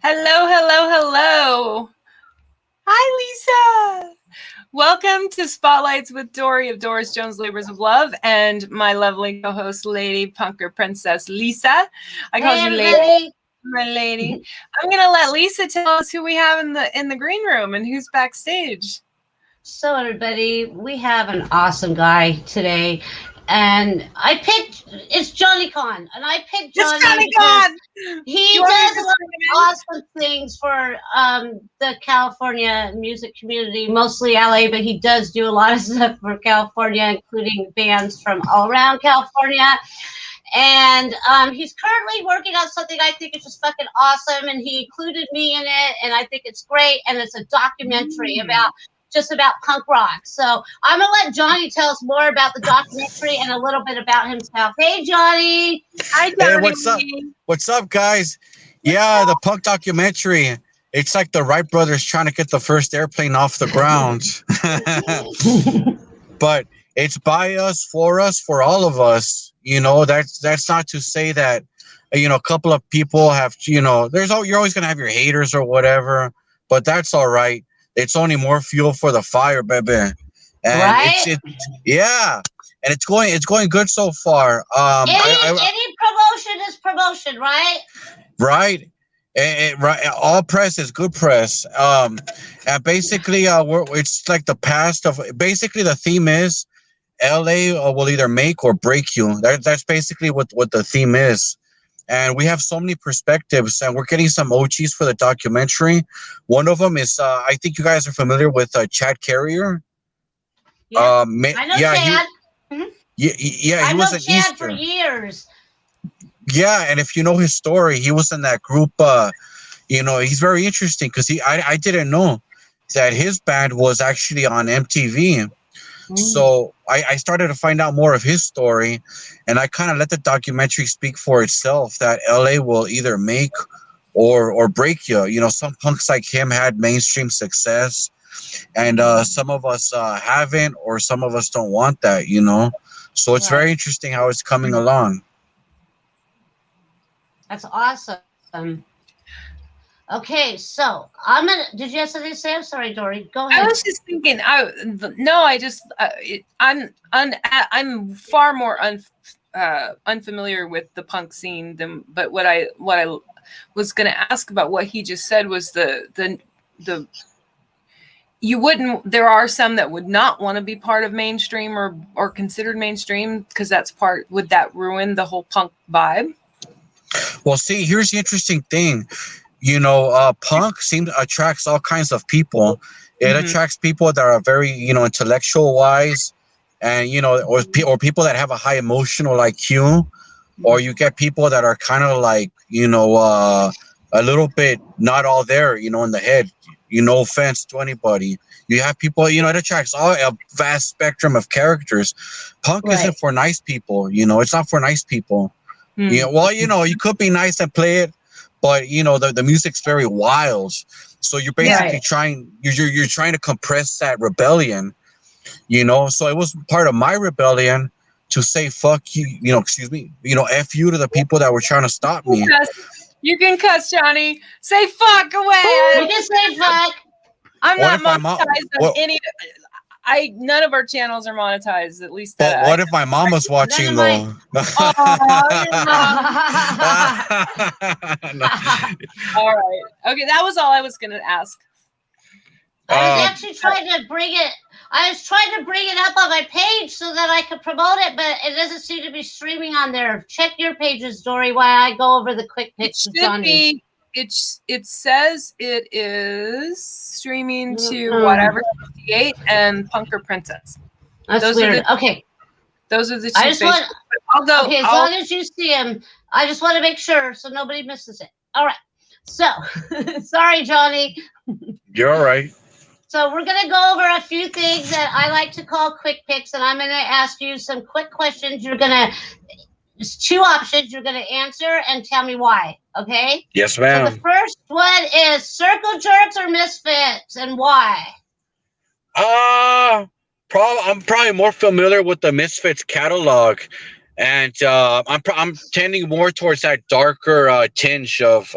Hello, hello, hello. Hi, Lisa. Welcome to Spotlights with Dory of Doris Jones Labors of Love and my lovely co-host, Lady PunkrPrincess Lisa. I called you Lady, my lady. I'm gonna let Lisa tell us who we have in the green room and who's backstage. So everybody, we have an awesome guy today, and it's Johnny Kahn, and I picked Johnny because he does awesome things for the California music community, mostly LA, but he does do a lot of stuff for California, including bands from all around California. And he's currently working on something I think is just fucking awesome, and he included me in it, and I think it's great, and it's a documentary about punk rock. So I'm gonna let Johnny tell us more about the documentary and a little bit about himself. Hey, Johnny. Hi, Johnny. Hey, what's up? What's up, guys? The punk documentary. It's like the Wright brothers trying to get the first airplane off the ground. But it's by us, for all of us. You know, that's not to say that, a couple of people have, you're always going to have your haters or whatever, but that's all right. It's only more fuel for the fire, baby. And right? And it's going good so far. Any promotion is promotion, right? Right. Right. All press is good press. And basically, it's like the past of. Basically, the theme is, LA will either make or break you. That's basically what the theme is. And we have so many perspectives, and we're getting some OGs for the documentary. One of them is, I think you guys are familiar with Chad Carrier. Yeah, I know Chad. He was an Chad Easter for years. Yeah, and if you know his story, he was in that group. He's very interesting because I didn't know that his band was actually on MTV. So I started to find out more of his story, and I kind of let the documentary speak for itself, that LA will either make or break you. Some punks like him had mainstream success, and some of us haven't, or some of us don't want that, So it's very interesting how it's coming along. That's awesome. Okay, so did you have something to say? I'm sorry, Dory. Go ahead. I was just thinking. I'm far more unfamiliar with the punk scene but what I was going to ask about what he just said was the you wouldn't. There are some that would not want to be part of mainstream or considered mainstream because would that ruin the whole punk vibe? Well, see, here's the interesting thing. Punk attracts all kinds of people. It attracts people that are very, intellectual wise, and or people that have a high emotional IQ, or you get people that are kind of like, a little bit not all there, in the head. No offense to anybody. You have people, it attracts a vast spectrum of characters. Punk isn't for nice people. It's not for nice people. You could be nice and play it, but the music's very wild. So you're basically you're trying to compress that rebellion, So it was part of my rebellion to say fuck you, excuse me, F you to the people that were trying to stop me. You can cuss, Johnny. Say fuck away. You can say fuck. I'm not monetized on any. None of our channels are monetized, at least. But what if my mom was watching, though? No. All right. Okay, that was all I was going to ask. I was actually trying to bring it. I was trying to bring it up on my page so that I could promote it, but it doesn't seem to be streaming on there. Check your pages, Dory, while I go over the quick picks of Johnny. It says it is streaming to whatever 58 and PunkrPrincess. That's weird. Okay. Those are the two. I'll go. Okay, as long as you see them, I just want to make sure so nobody misses it. All right. So, sorry, Johnny. You're all right. So we're going to go over a few things that I like to call quick picks, and I'm going to ask you some quick questions. There's two options. You're going to answer and tell me why, okay? Yes, ma'am. So the first one is Circle Jerks or Misfits, and why? I'm probably more familiar with the Misfits catalog. and I'm tending more towards that darker tinge of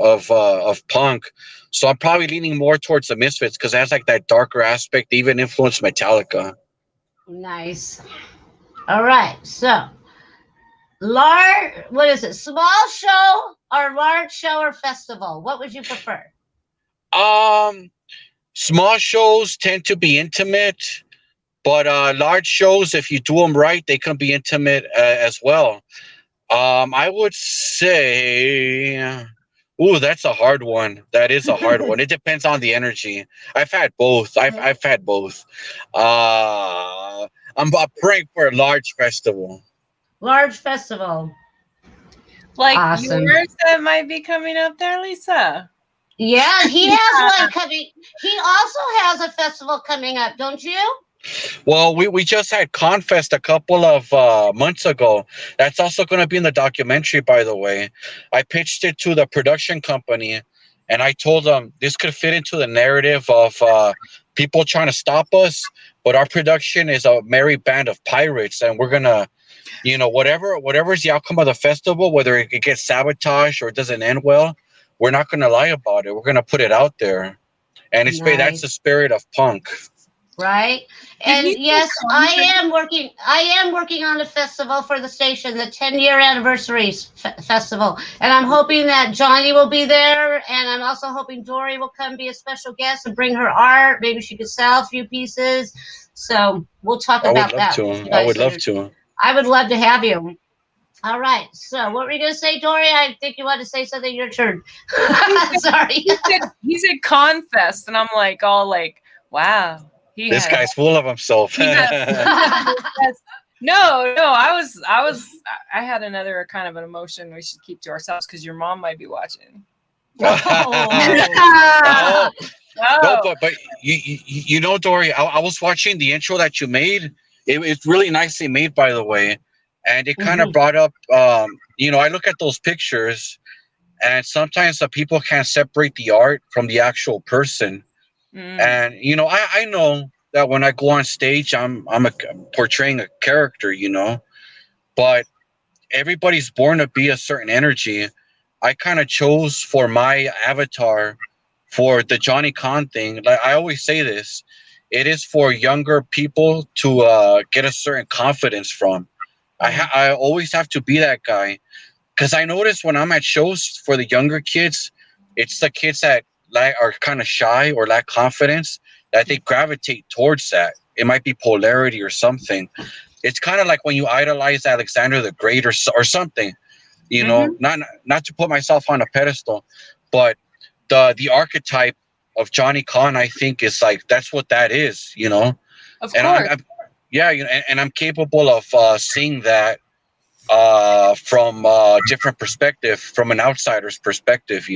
punk. So I'm probably leaning more towards the Misfits because it has like that darker aspect, even influenced Metallica. Nice. All right. So, what is it? Small show or large show or festival? What would you prefer? Um, Small shows tend to be intimate, but large shows, if you do them right, they can be intimate as well. I would say, ooh, that's a hard one. That is a hard one. It depends on the energy. I've had both. I've had both. I'm praying for a large festival. Large festival. Like awesome. Yours that might be coming up there, Lisa. Yeah, he has one coming. He also has a festival coming up, don't you? Well, we just had Confest a couple of months ago. That's also going to be in the documentary, by the way. I pitched it to the production company, and I told them this could fit into the narrative of people trying to stop us, but our production is a merry band of pirates, and we're gonna, whatever is the outcome of the festival, whether it gets sabotaged or it doesn't end well, we're not gonna lie about it. We're gonna put it out there, and that's the spirit of punk. Right. And yes, I am working on a festival for the station, the 10-year anniversary festival. And I'm hoping that Johnny will be there. And I'm also hoping Dory will come be a special guest and bring her art. Maybe she could sell a few pieces. So we'll talk about that. I would love to. I would love to have you. All right. So what were you going to say, Dory? I think you want to say something. Your turn. Sorry. He said Confest. And I'm like, all like, wow. This guy's full of himself. No, I had another kind of an emotion we should keep to ourselves because your mom might be watching. Oh. No, but you know, Dory, I was watching the intro that you made. It's really nicely made, by the way, and it kind of brought up. I look at those pictures, and sometimes the people can't separate the art from the actual person. And I know that when I go on stage, I'm portraying a character, but everybody's born to be a certain energy. I kind of chose for my avatar for the Johnny Kahn thing. Like I always say this, it is for younger people to get a certain confidence from. I always have to be that guy because I notice when I'm at shows for the younger kids, it's the kids that are kind of shy or lack confidence that they gravitate towards that. It might be polarity or something. It's kind of like when you idolize Alexander the Great or something, not to put myself on a pedestal, but the archetype of Johnny Kahn, I think, is like that's what that is, Of course. And I'm capable of seeing that from a different perspective, from an outsider's perspective,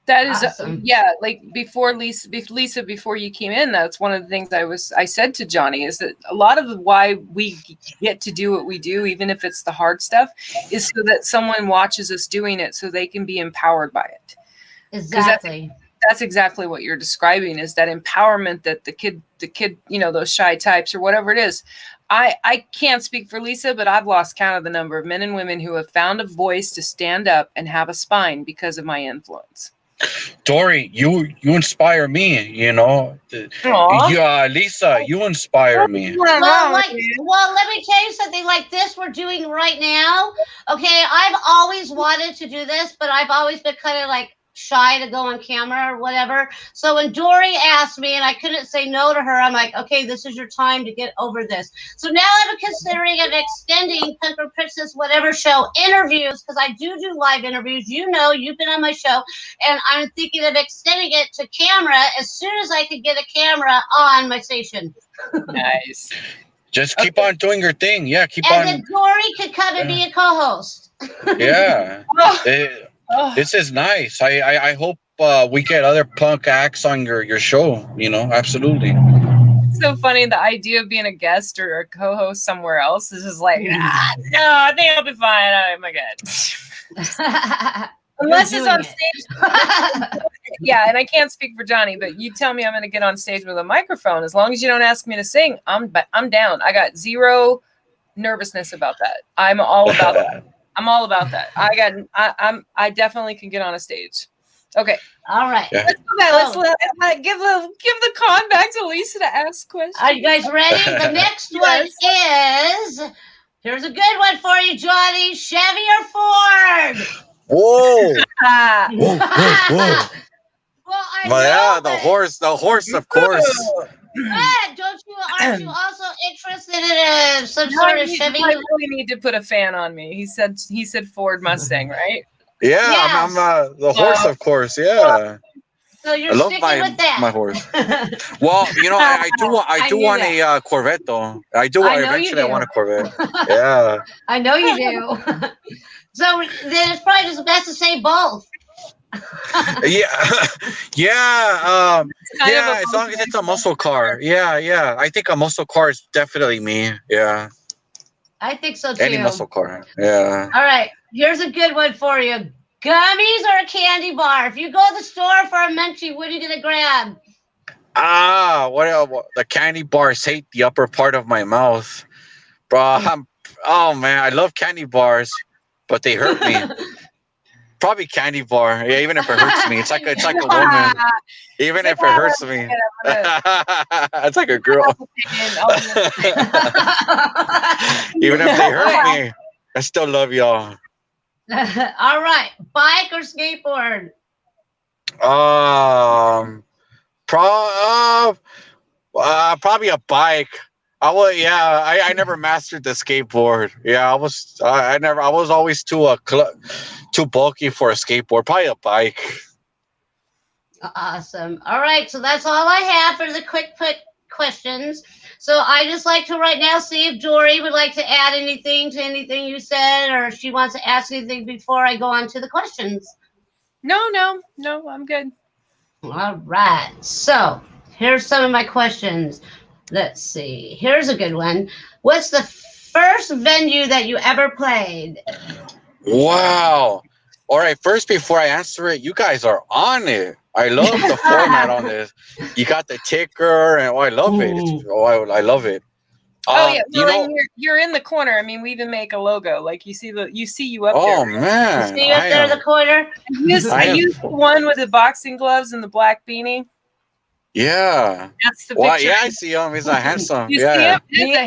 That is awesome. Like before you came in, that's one of the things I said to Johnny is that a lot of why we get to do what we do, even if it's the hard stuff, is so that someone watches us doing it so they can be empowered by it. Exactly. That's exactly what you're describing, is that empowerment that the kid, those shy types or whatever it is. I can't speak for Lisa, but I've lost count of the number of men and women who have found a voice to stand up and have a spine because of my influence. Dory, you inspire me, Lisa, you inspire me. Well, let me tell you something like this we're doing right now. Okay, I've always wanted to do this, but I've always been kind of like shy to go on camera or whatever. So when Dory asked me and I couldn't say no to her, I'm like, okay, this is your time to get over this. So now I'm considering of extending PunkrPrincess whatever show interviews, because I do live interviews. You've been on my show, and I'm thinking of extending it to camera as soon as I could get a camera on my station. Nice. Just keep on doing your thing. Yeah, keep on. And then Dory could come and be a co-host. Yeah. This is nice. I hope we get other punk acts on your show. Absolutely. It's so funny. The idea of being a guest or a co-host somewhere else is just like, no, I think I'll be fine. I'm good. Unless it's on stage. Yeah, and I can't speak for Johnny, but you tell me I'm going to get on stage with a microphone. As long as you don't ask me to sing, I'm down. I got zero nervousness about that. I'm all about that. I'm all about that. I definitely can get on a stage. Okay. All right. Yeah. Let's go back. Let's give the con back to Lisa to ask questions. Are you guys ready? The next one is, here's a good one for you, Johnny. Chevy or Ford? Whoa. Whoa. Whoa. Well, yeah, the horse, of course. Aren't you also interested in some sort of Chevy? I really need to put a fan on me. He said Ford Mustang, right? Yeah, yes. I'm the horse, of course. Yeah. So you're sticking with that. My horse. Well, I do want a Corvette though. I eventually want a Corvette. Yeah. I know you do. So then it's probably just best to say both. Yeah. As long as it's a muscle car. Yeah. I think a muscle car is definitely me. Yeah. I think so too. Any muscle car. Yeah. All right. Here's a good one for you. Gummies or a candy bar? If you go to the store for a munchie, what are you gonna grab? What the candy bars hate the upper part of my mouth, bro. Oh man, I love candy bars, but they hurt me. Probably candy bar. Yeah, even if it hurts me, it's like a woman. Even if it hurts me, it's like a girl. Even if they hurt me, I still love y'all. All right, bike or skateboard? Probably a bike. I never mastered the skateboard. Yeah, I was always too bulky for a skateboard. Probably a bike. Awesome. All right, so that's all I have for the quick questions. So I just like to right now see if Dory would like to add anything to anything you said, or if she wants to ask anything before I go on to the questions. No, I'm good. All right. So here's some of my questions. Let's see. Here's a good one. What's the first venue that you ever played? Wow. All right. First, before I answer it, you guys are on it. I love the format on this. You got the ticker, and I love it. I love it. Oh yeah, well, you're in the corner. I mean, we even make a logo. Like you see you up there. Oh man, you see you up there in the corner. I used the one with the boxing gloves and the black beanie. Yeah. That's the picture. Well, yeah, I see him. He's a handsome. He's a handsome. He's a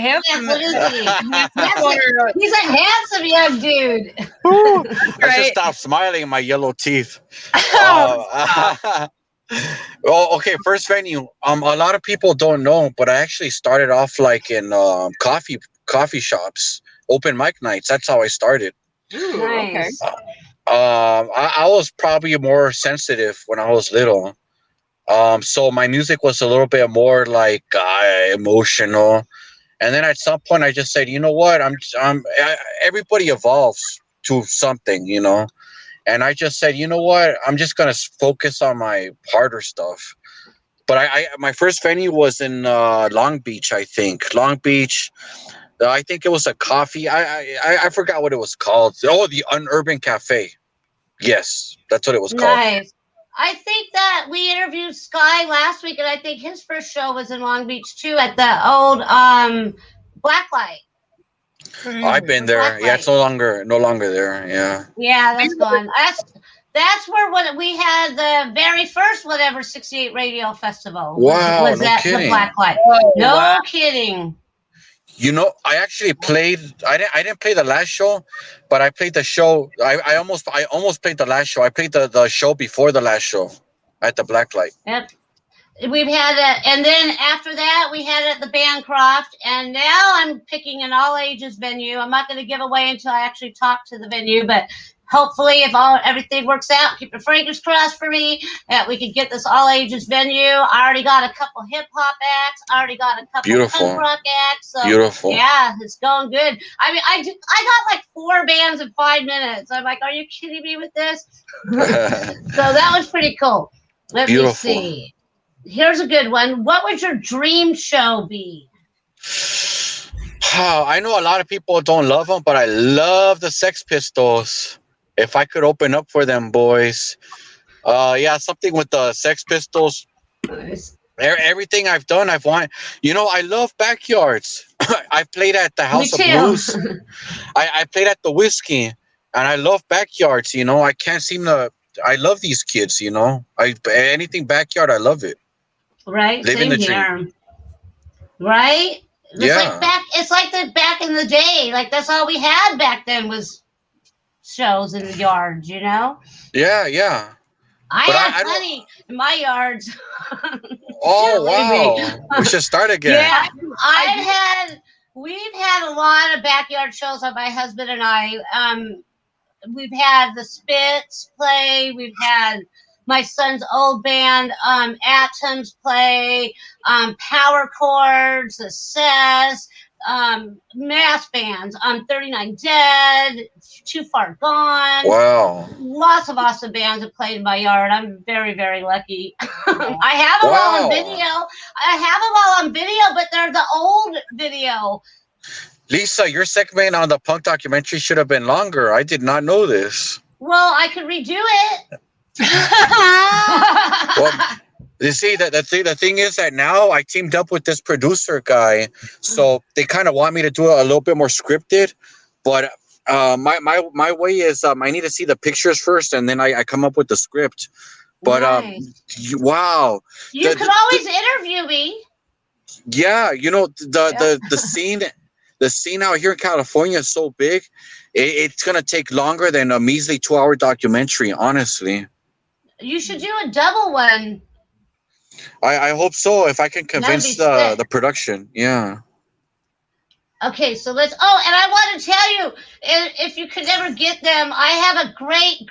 handsome young dude. I just stopped smiling my yellow teeth. Okay, first venue. A lot of people don't know, but I actually started off like in coffee shops, open mic nights. That's how I started. Ooh, nice. Okay. I was probably more sensitive when I was little. So my music was a little bit more like emotional, and then at some point I just said, you know what, everybody evolves to something, and I just said, you know what, I'm just gonna focus on my harder stuff. But my first venue was in Long Beach, I think. Long Beach. I think it was a coffee. I forgot what it was called. Oh, the Urban Cafe. Yes, that's what it was called. Nice. I think that we interviewed Sky last week, and I think his first show was in Long Beach too, at the old Blacklight. I've been there. Blacklight. Yeah, it's no longer there. Yeah. Yeah, that's gone. That's where we had the very first whatever 68 Radio Festival. Wow, was no at kidding. The Blacklight. No kidding. I actually played. I didn't play the last show, but I played the show. I almost played the last show. I played the show before the last show at the Blacklight. Yep. We've had and then after that we had it at the Bancroft, and now I'm picking an all ages venue. I'm not going to give away until I actually talk to the venue, but hopefully, if everything works out, keep your fingers crossed for me that we can get this all ages venue. I already got a couple hip hop acts. I already got a couple punk rock acts. So, beautiful. Yeah, it's going good. I mean, I got like 4 bands in 5 minutes. I'm like, are you kidding me with this? So that was pretty cool. Let me see. Here's a good one. What would your dream show be? I know a lot of people don't love them, but I love the Sex Pistols. If I could open up for them boys. Something with the Sex Pistols. Nice. Everything I've done, I love backyards. I played at the Me House of too. Blues. I played at the Whiskey, and I love backyards. You know, I can't seem to. I love these kids. You know, anything backyard, I love it. Right? Living Same the dream. here. Right? It's like Yeah, back. It's like the back in the day. Like that's all we had back then was shows in the yards. You know. yeah, yeah. I But had I don't. plenty in my yards. Oh Believe me. wow, we should start again. Yeah, I we've had a lot of backyard shows on my husband and I. We've had the Spits play. We've had my son's old band, Atoms play, Power Chords, the Says, mass bands, 39 Dead, Too Far Gone. Wow. Lots of awesome bands have played in my yard. I'm very, very lucky. I have them all on video. I have them all on video, but they're the old video. Lisa, your segment on the punk documentary should have been longer. I did not know this. Well, I could redo it. Well, you see, the thing is that now I teamed up with this producer guy, so they kind of want me to do it a little bit more scripted. But my way is I need to see the pictures first, and then I come up with the script. But Nice. wow, You could always interview me. yeah, you know the scene. The scene out here in California is so big, it's gonna take longer than a measly 2-hour documentary. Honestly, You should do a double one. I hope so. If I can convince the production, yeah. Okay, so let's. Oh, and I want to tell you, if you could ever get them, I have a great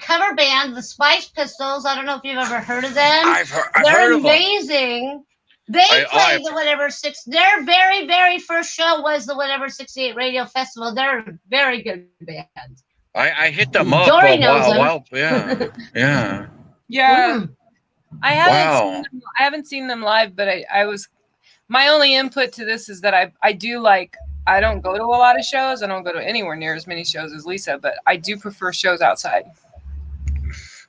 cover band, the Spice Pistols. I don't know if you've ever heard of them. I've They're heard of them. amazing. They played the Whatever Six. Their very first show was the Whatever 68 Radio Festival. They're a very good band. I hit them up. Dory knows them. Wow, yeah, yeah. Yeah. I Wow. haven't seen them live, but I was my only input to this is that I do like I don't go to a lot of shows. I don't go to anywhere near as many shows as Lisa, but I do prefer shows outside.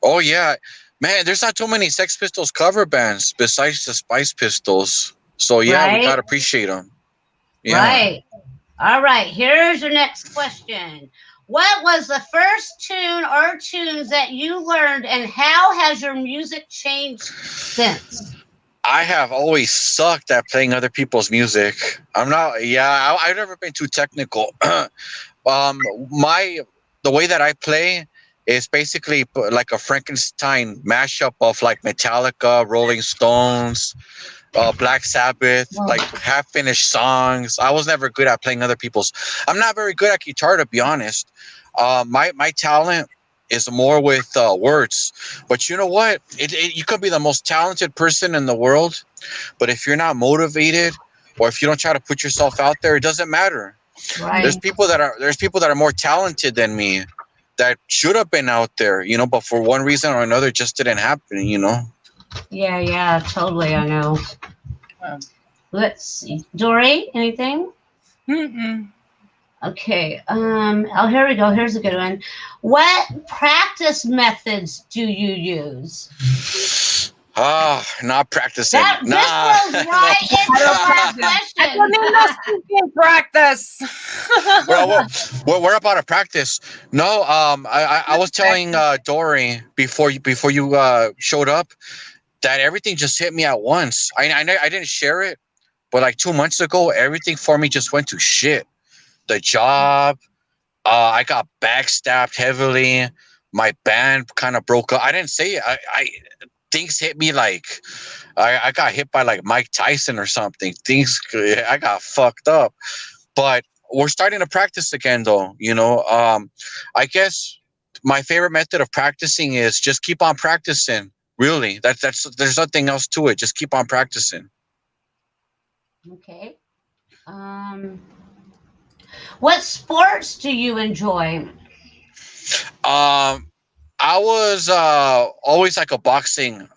Oh yeah, man. There's not too many Sex Pistols cover bands besides the Spice Pistols. So yeah, we gotta appreciate them. Yeah. Right. All right. Here's your next question. What was the first tune or tunes that you learned, and how has your music changed since? I have always sucked at playing other people's music. I'm not. Yeah, I've never been too technical. The way that I play is basically like a Frankenstein mashup of like Metallica, Rolling Stones, Black Sabbath, like half-finished songs. I was never good at playing other people's. I'm not very good at guitar, to be honest. My talent is more with words. But you know what? You could be the most talented person in the world, but if you're not motivated or if you don't try to put yourself out there, it doesn't matter. Right. There's people that are more talented than me that should have been out there, you know, but for one reason or another, it just didn't happen, you know. Yeah, totally. I know. Let's see, Dory, anything? Mm-mm. Okay. Oh, here we go. Here's a good one. What practice methods do you use? Not practicing. This goes right into my question. I don't need no speaking practice. Well, we're about to practice. No, I was telling Dory before you showed up that everything just hit me at once. I didn't share it, but like 2 months ago, everything for me just went to shit. The job, I got backstabbed heavily. My band kind of broke up. I didn't say it. Things hit me like I got hit by like Mike Tyson or something. I got fucked up. But we're starting to practice again, though. You know, I guess my favorite method of practicing is just keep on practicing. Really, that's there's nothing else to it. Just keep on practicing. Okay. What sports do you enjoy? I was always like a boxing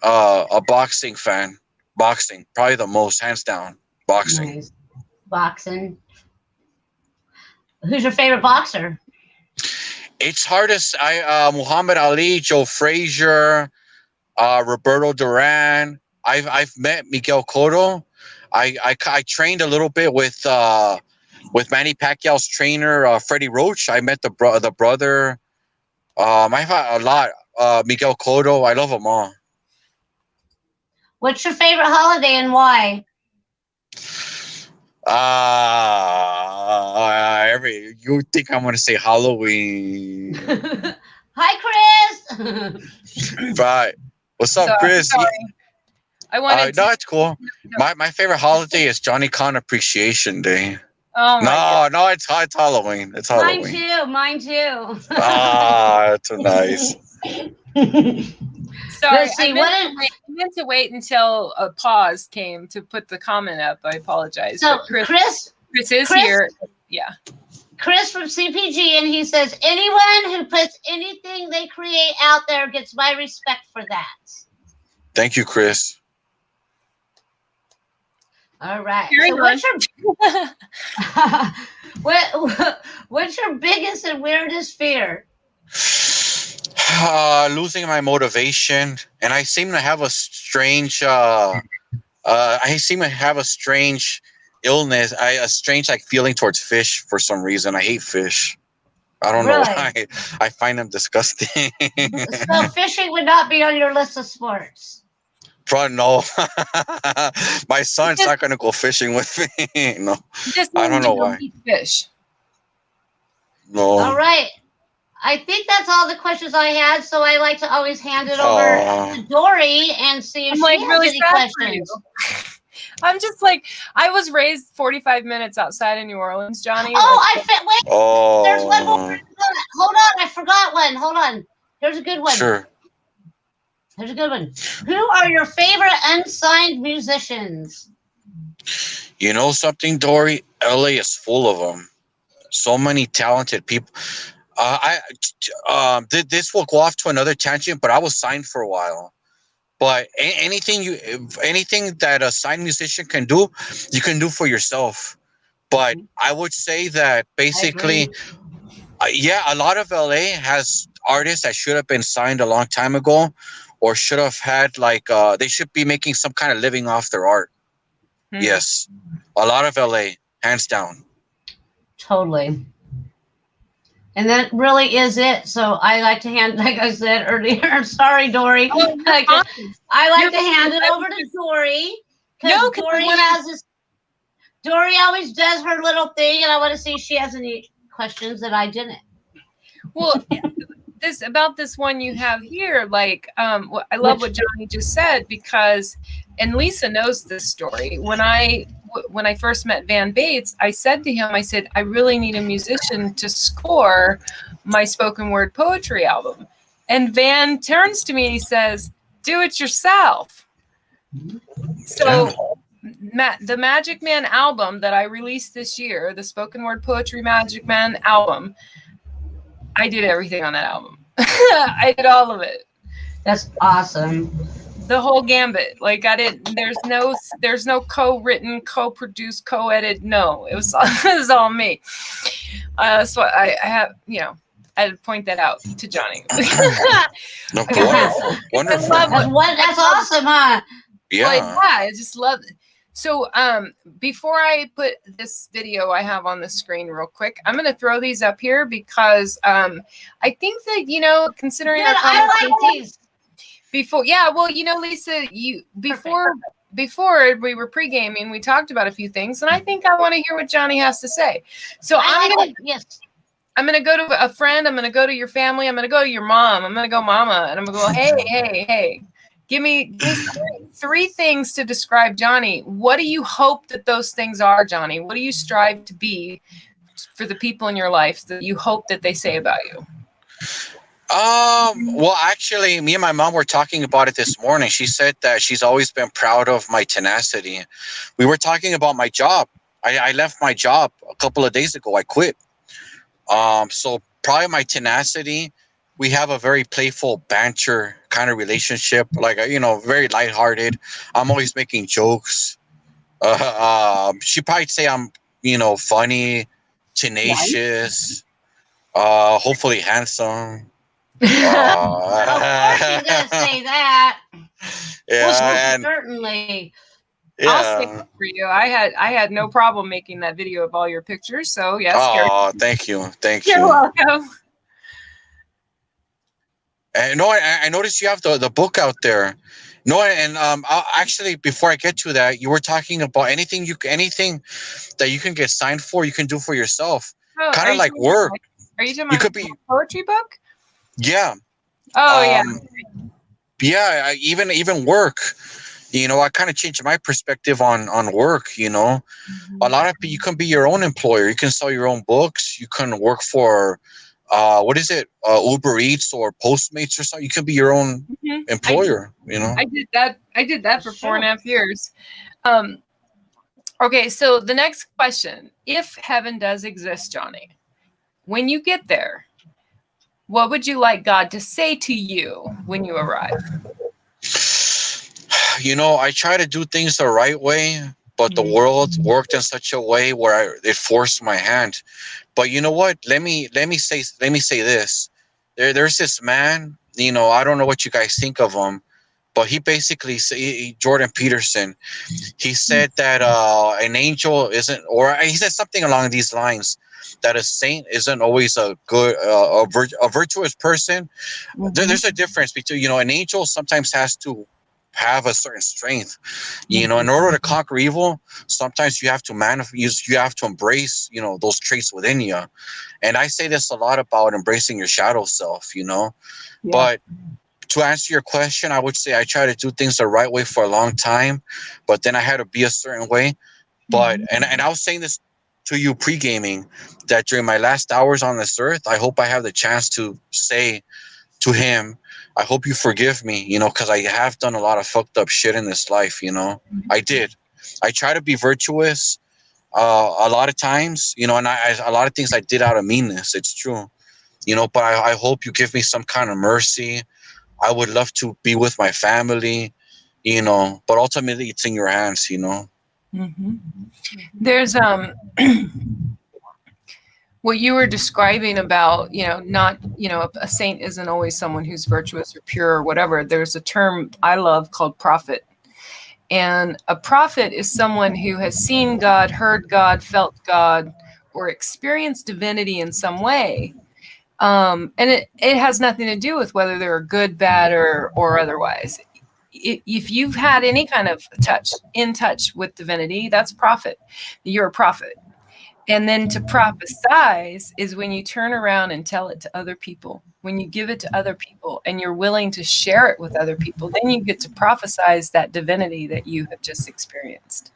fan. Boxing, probably the most, hands down. Boxing. Nice. Boxing. Who's your favorite boxer? It's hard to say. Muhammad Ali, Joe Frazier, Roberto Duran. I've met Miguel Cotto. I trained a little bit with Manny Pacquiao's trainer, Freddie Roach. I met the brother. I had a lot. Miguel Cotto. I love them all. What's your favorite holiday and why? You think I'm gonna say Halloween? Hi, Chris. Right. What's up, Chris? Sorry. I wanted no, it's cool. My favorite holiday is Johnny Kahn Appreciation Day. Oh my God. No, it's Halloween. It's Halloween. Mine too. That's so nice. Sorry, I meant to wait until a pause came to put the comment up. I apologize. So Chris is here. Yeah. Chris from CPG, and he says, anyone who puts anything they create out there gets my respect for that. Thank you, Chris. All right. So what's your biggest and weirdest fear? Losing my motivation, and I seem to have a strange. Illness. A strange feeling towards fish for some reason. I hate fish. I don't know why. I find them disgusting. So fishing would not be on your list of sports. Probably no. My son's not going to go fishing with me. No, I don't know why. Eat fish. No. All right. I think that's all the questions I had. So I like to always hand it over to Dory and see if she has any questions. I'm just I was raised 45 minutes outside of New Orleans, Johnny. Wait. Oh. There's one more. Hold on. I forgot one. Hold on. Here's a good one. Sure. Here's a good one. Who are your favorite unsigned musicians? You know something, Dory? LA is full of them. So many talented people. This will go off to another tangent, but I was signed for a while. But anything that a signed musician can do, you can do for yourself. But I would say that basically, a lot of LA has artists that should have been signed a long time ago, or should have had they should be making some kind of living off their art. Mm-hmm. Yes, a lot of LA, hands down. Totally. And that really is it. So I like to hand, like I said earlier, sorry, Dory. I like to hand it over to Dory. No, Dory always does her little thing, and I want to see if she has any questions that I didn't. Well, this one you have here, I love what Johnny just said, because, and Lisa knows this story. When I first met Van Bates, I said to him, I really need a musician to score my spoken word poetry album. And Van turns to me and he says, do it yourself. So the Magic Man album that I released this year, the spoken word poetry Magic Man album, I did everything on that album. I did all of it. That's awesome. The whole gambit. There's no co-written, co-produced, co-edited. No, it was all me. So I have, I had to point that out to Johnny. No, wonderful. That's awesome, huh? Yeah. I just love it. So before I put this video I have on the screen real quick, I'm going to throw these up here because I think that, considering I like these. Before, Lisa, before we were pre-gaming, we talked about a few things, and I think I want to hear what Johnny has to say. So I'm going to go to a friend. I'm going to go to your family. I'm going to go to your mom. I'm going to go mama, and I'm going to go, hey. Give me three things to describe Johnny. What do you hope that those things are, Johnny? What do you strive to be for the people in your life that you hope that they say about you? Well, actually, me and my mom were talking about it this morning. She said that she's always been proud of my tenacity. We were talking about my job. I left my job a couple of days ago. I quit. So probably my tenacity. We have a very playful banter kind of relationship, very lighthearted. I'm always making jokes. She'd probably say I'm, funny, tenacious, hopefully handsome. Of course she's gonna say that. Yeah, certainly. I'll say it for you. I had no problem making that video of all your pictures. So yes. Oh, thank you. You're welcome. And no, I noticed you have the book out there. No, and actually, before I get to that, you were talking about anything that you can get signed for, you can do for yourself. Oh, kind of like work. Are you talking about a poetry book? Yeah. Oh yeah. Yeah, even work. You know, I kind of changed my perspective on work. You know, a lot of you can be your own employer. You can sell your own books. You can work for what is it, Uber Eats or Postmates or something. You can be your own employer. You know, I did that for 4.5 years. Okay, so the next question: if heaven does exist, Johnny, when you get there, what would you like God to say to you when you arrive? You know, I try to do things the right way, but the world worked in such a way where it forced my hand. But you know what? Let me say this. There's this man. You know, I don't know what you guys think of him, but he basically Jordan Peterson. He said that an angel isn't, or he said something along these lines, that a saint isn't always a good, a virtuous person. There's a difference between, you know, an angel sometimes has to have a certain strength, you know, in order to conquer evil. Sometimes you have to you have to embrace, you know, those traits within you. And I say this a lot about embracing your shadow self, you know. But to answer your question, I would say I try to do things the right way for a long time, but then I had to be a certain way. But and I was saying this to you pre-gaming, that during my last hours on this earth, I hope I have the chance to say to him, I hope you forgive me, you know, because I have done a lot of fucked up shit in this life, you know. I did. I try to be virtuous a lot of times, you know, and a lot of things I did out of meanness. It's true, you know, but I hope you give me some kind of mercy. I would love to be with my family, you know, but ultimately it's in your hands, you know. There's what you were describing about, you know, not, you know, a saint isn't always someone who's virtuous or pure or whatever. There's a term I love called prophet. And a prophet is someone who has seen God, heard God, felt God, or experienced divinity in some way. And it has nothing to do with whether they're good, bad, or otherwise. If you've had any kind of in touch with divinity, that's prophet. You're a prophet. And then to prophesize is when you turn around and tell it to other people, when you give it to other people and you're willing to share it with other people, then you get to prophesize that divinity that you have just experienced.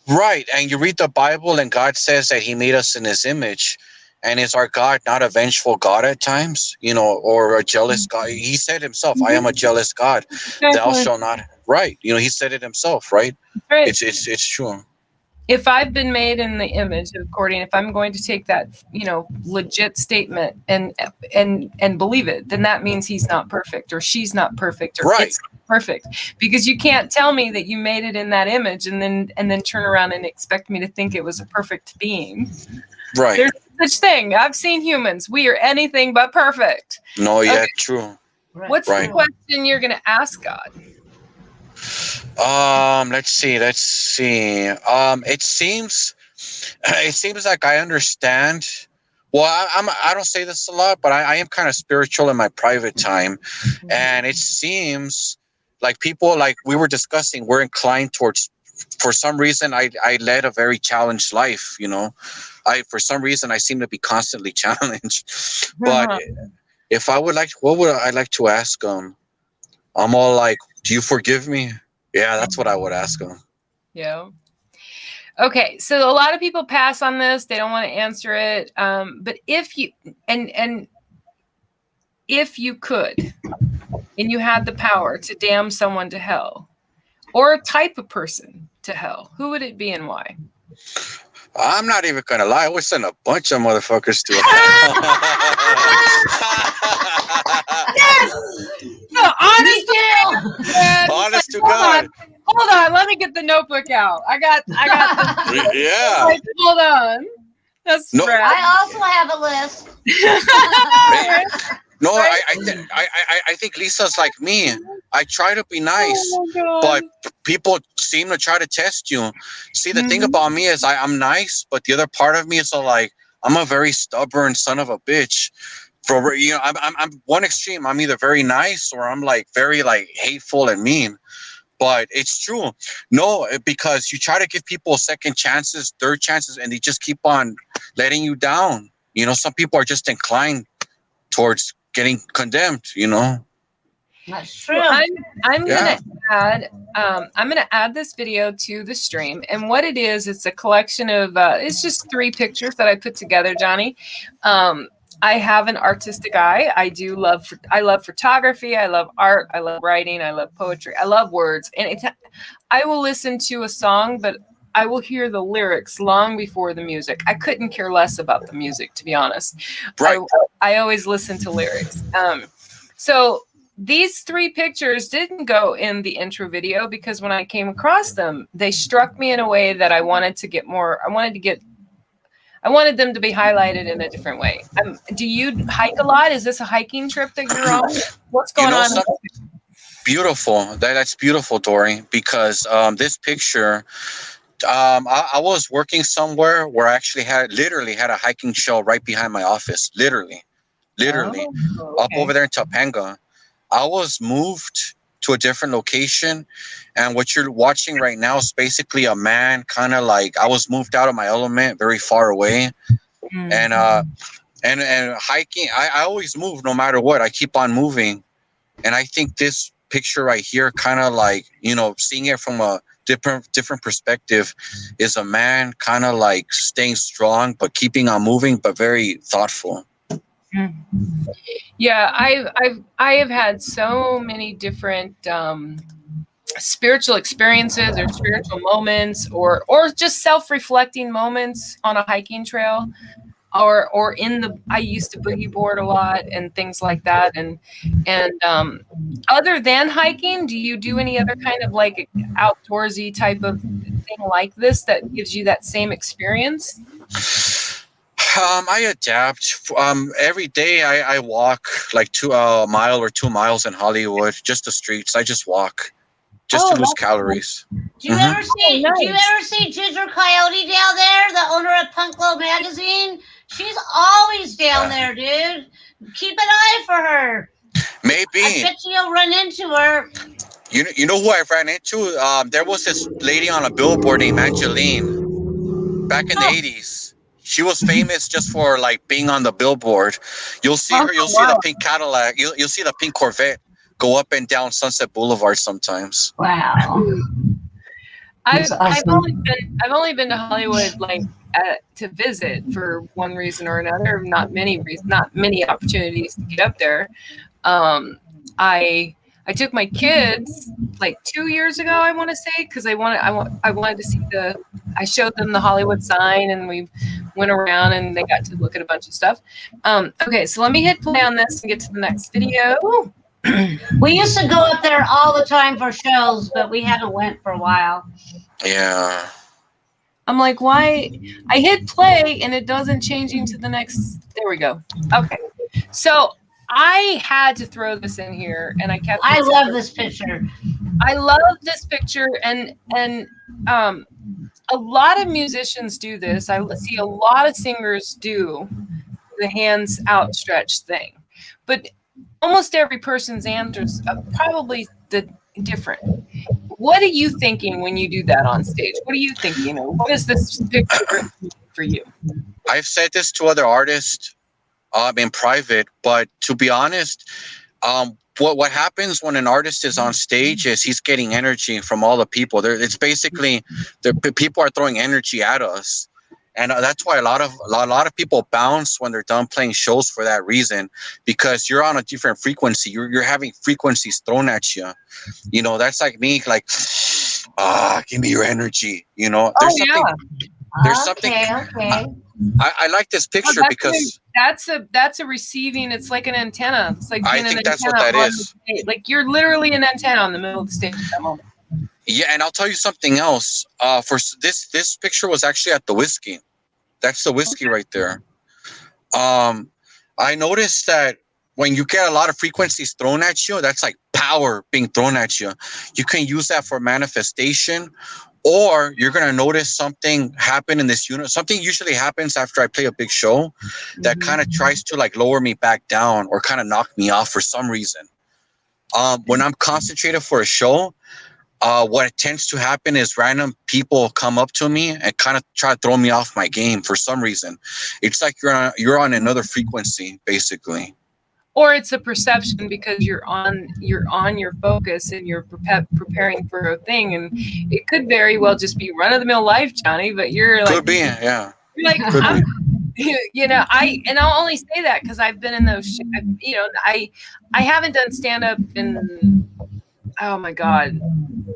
Right. And you read the Bible and God says that he made us in his image. And is our God not a vengeful God at times, you know, or a jealous God? He said himself, I am a jealous God. Thou shalt not. Right. You know, he said it himself, right? It's true. If I've been made in the image, according, if I'm going to take that, you know, legit statement and believe it, then that means he's not perfect or she's not perfect or it's perfect, because you can't tell me that you made it in that image and then turn around and expect me to think it was a perfect being. Right. There's no such thing. I've seen humans. We are anything but perfect. No, yeah, true. What's the question you're going to ask God? Let's see. It seems like I understand. Well, I don't say this a lot, but I am kind of spiritual in my private time, and it seems like people, like we were discussing, we're inclined towards. For some reason, I led a very challenged life. You know, for some reason I seem to be constantly challenged. But if I would like, what would I like to ask them? I'm all like, do you forgive me? Yeah, that's what I would ask them. Yeah. Okay, so a lot of people pass on this; they don't want to answer it. But if you and if you could, and you had the power to damn someone to hell, or a type of person to hell, who would it be and why? I'm not even gonna lie. I would send a bunch of motherfuckers to hell. Yes! No, honest to God. Hold on, let me get the notebook out. I got this. Yeah. Like, hold on. That's no. I also have a list. No, I think Lisa's like me. I try to be nice, but people seem to try to test you. See, the thing about me is I'm nice, but the other part of me is like I'm a very stubborn son of a bitch. For I'm one extreme. I'm either very nice or I'm like very like hateful and mean. But it's true. No, because you try to give people second chances, third chances, and they just keep on letting you down. Some people are just inclined towards getting condemned. That's true. So I'm gonna add this video to the stream, and what it is, it's a collection of it's just 3 pictures that I put together, Johnny. I have an artistic eye. I love photography. I love art. I love writing. I love poetry. I love words, and I will listen to a song, but I will hear the lyrics long before the music. I couldn't care less about the music, to be honest. Right. I always listen to lyrics. So these 3 pictures didn't go in the intro video because when I came across them, they struck me in a way that I wanted to get more. I wanted them to be highlighted in a different way. Do you hike a lot? Is this a hiking trip that you're on? What's going on? Beautiful. That's beautiful, Dory, because this picture, I was working somewhere where I actually literally had a hiking trail right behind my office. Literally. Up over there in Topanga. I was moved to a different location, and what you're watching right now is basically a man kind of like I was moved out of my element, very far away, and hiking. I always move no matter what. I keep on moving, and I think this picture right here, kind of like seeing it from a different perspective, is a man kind of like staying strong but keeping on moving, but very thoughtful. Yeah, I have had so many different spiritual experiences or spiritual moments or just self-reflecting moments on a hiking trail or I used to boogie board a lot and things like that. And other than hiking, do you do any other kind of like outdoorsy type of thing like this that gives you that same experience? I adapt. Every day I walk like a mile or 2 miles in Hollywood, just the streets. I just walk, just to lose calories. Do you ever see Ginger Coyote down there, the owner of Punk Glow magazine? She's always down there, dude. Keep an eye for her. Maybe. I bet you'll run into her. You know who I ran into? There was this lady on a billboard named Angeline back in the 80s. She was famous just for like being on the billboard. You'll see her. You'll see the pink Cadillac. You'll see the pink Corvette go up and down Sunset Boulevard sometimes. Wow. I've only been to Hollywood like to visit for one reason or another. Not many opportunities to get up there. I took my kids like 2 years ago, I want to say, because I wanted to see I showed them the Hollywood sign and we went around and they got to look at a bunch of stuff. Okay, so let me hit play on this and get to the next video. We used to go up there all the time for shows, but we haven't went for a while. Yeah. I'm like, why? I hit play and it doesn't change into the next. There we go. Okay, so I had to throw this in here, and I love this picture. I love this picture, and a lot of musicians do this. I see a lot of singers do the hands outstretched thing, but almost every person's answers probably different. What are you thinking when you do that on stage? What are you thinking? What is this picture for you? I've said this to other artists in private, but to be honest, what happens when an artist is on stage is he's getting energy from all the people. It's basically the people are throwing energy at us, and that's why a lot of people bounce when they're done playing shows for that reason, because you're on a different frequency. You're having frequencies thrown at you. That's like me, like give me your energy. There's something. Okay. I like this picture because that's a receiving. It's like an antenna. It's like I think that's what that is. Like you're literally an antenna in the middle of the stage at that moment. Yeah, and I'll tell you something else. For this picture was actually at the Whiskey. That's the Whiskey right there. I noticed that when you get a lot of frequencies thrown at you, that's like power being thrown at you. You can use that for manifestation, or you're going to notice something happen in this unit. Something usually happens after I play a big show that kind of tries to like lower me back down or kind of knock me off for some reason. When I'm concentrated for a show, what tends to happen is random people come up to me and kind of try to throw me off my game for some reason. It's like you're on another frequency, basically. Or it's a perception because you're on your focus and you're preparing for a thing, and it could very well just be run of the mill life, Johnny. But you're like, could be, yeah. You're like, I'll only say that because I've been in those. I haven't done stand up in. Oh my God.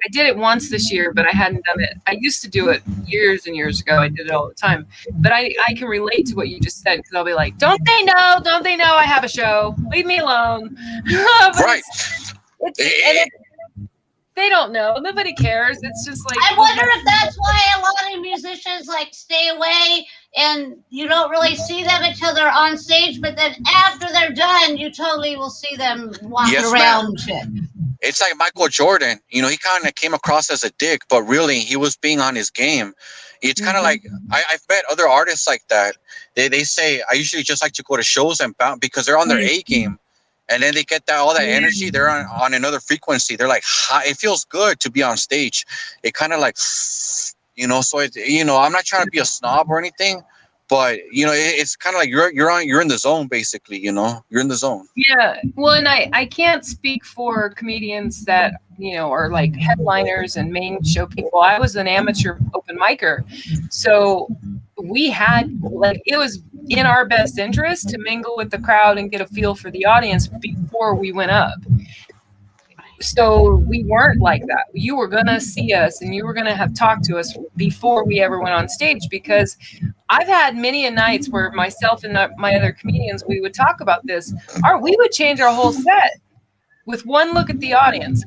I did it once this year, but I hadn't done it. I used to do it years and years ago. I did it all the time. But I can relate to what you just said, because I'll be like, don't they know? Don't they know I have a show? Leave me alone. Right. They don't know. Nobody cares. It's just like, I wonder if that's why a lot of musicians like stay away and you don't really see them until they're on stage. But then after they're done, you totally will see them walking around and shit. It's like Michael Jordan. He kind of came across as a dick, but really he was being on his game. It's kind of like I've met other artists like that. They say, I usually just like to go to shows and bounce because they're on their A game. And then they get all that energy. They're on another frequency. They're like, it feels good to be on stage. It kind of like, so I'm not trying to be a snob or anything, but it's kind of like you're in the zone, basically. You're in the zone. Yeah. Well, and I can't speak for comedians that are like headliners and main show people. I was an amateur open micer, so we had it was in our best interest to mingle with the crowd and get a feel for the audience before we went up. So we weren't like that. You were going to see us and you were going to have talked to us before we ever went on stage, because I've had many a nights where myself and my other comedians, we would talk about this, we would change our whole set with one look at the audience,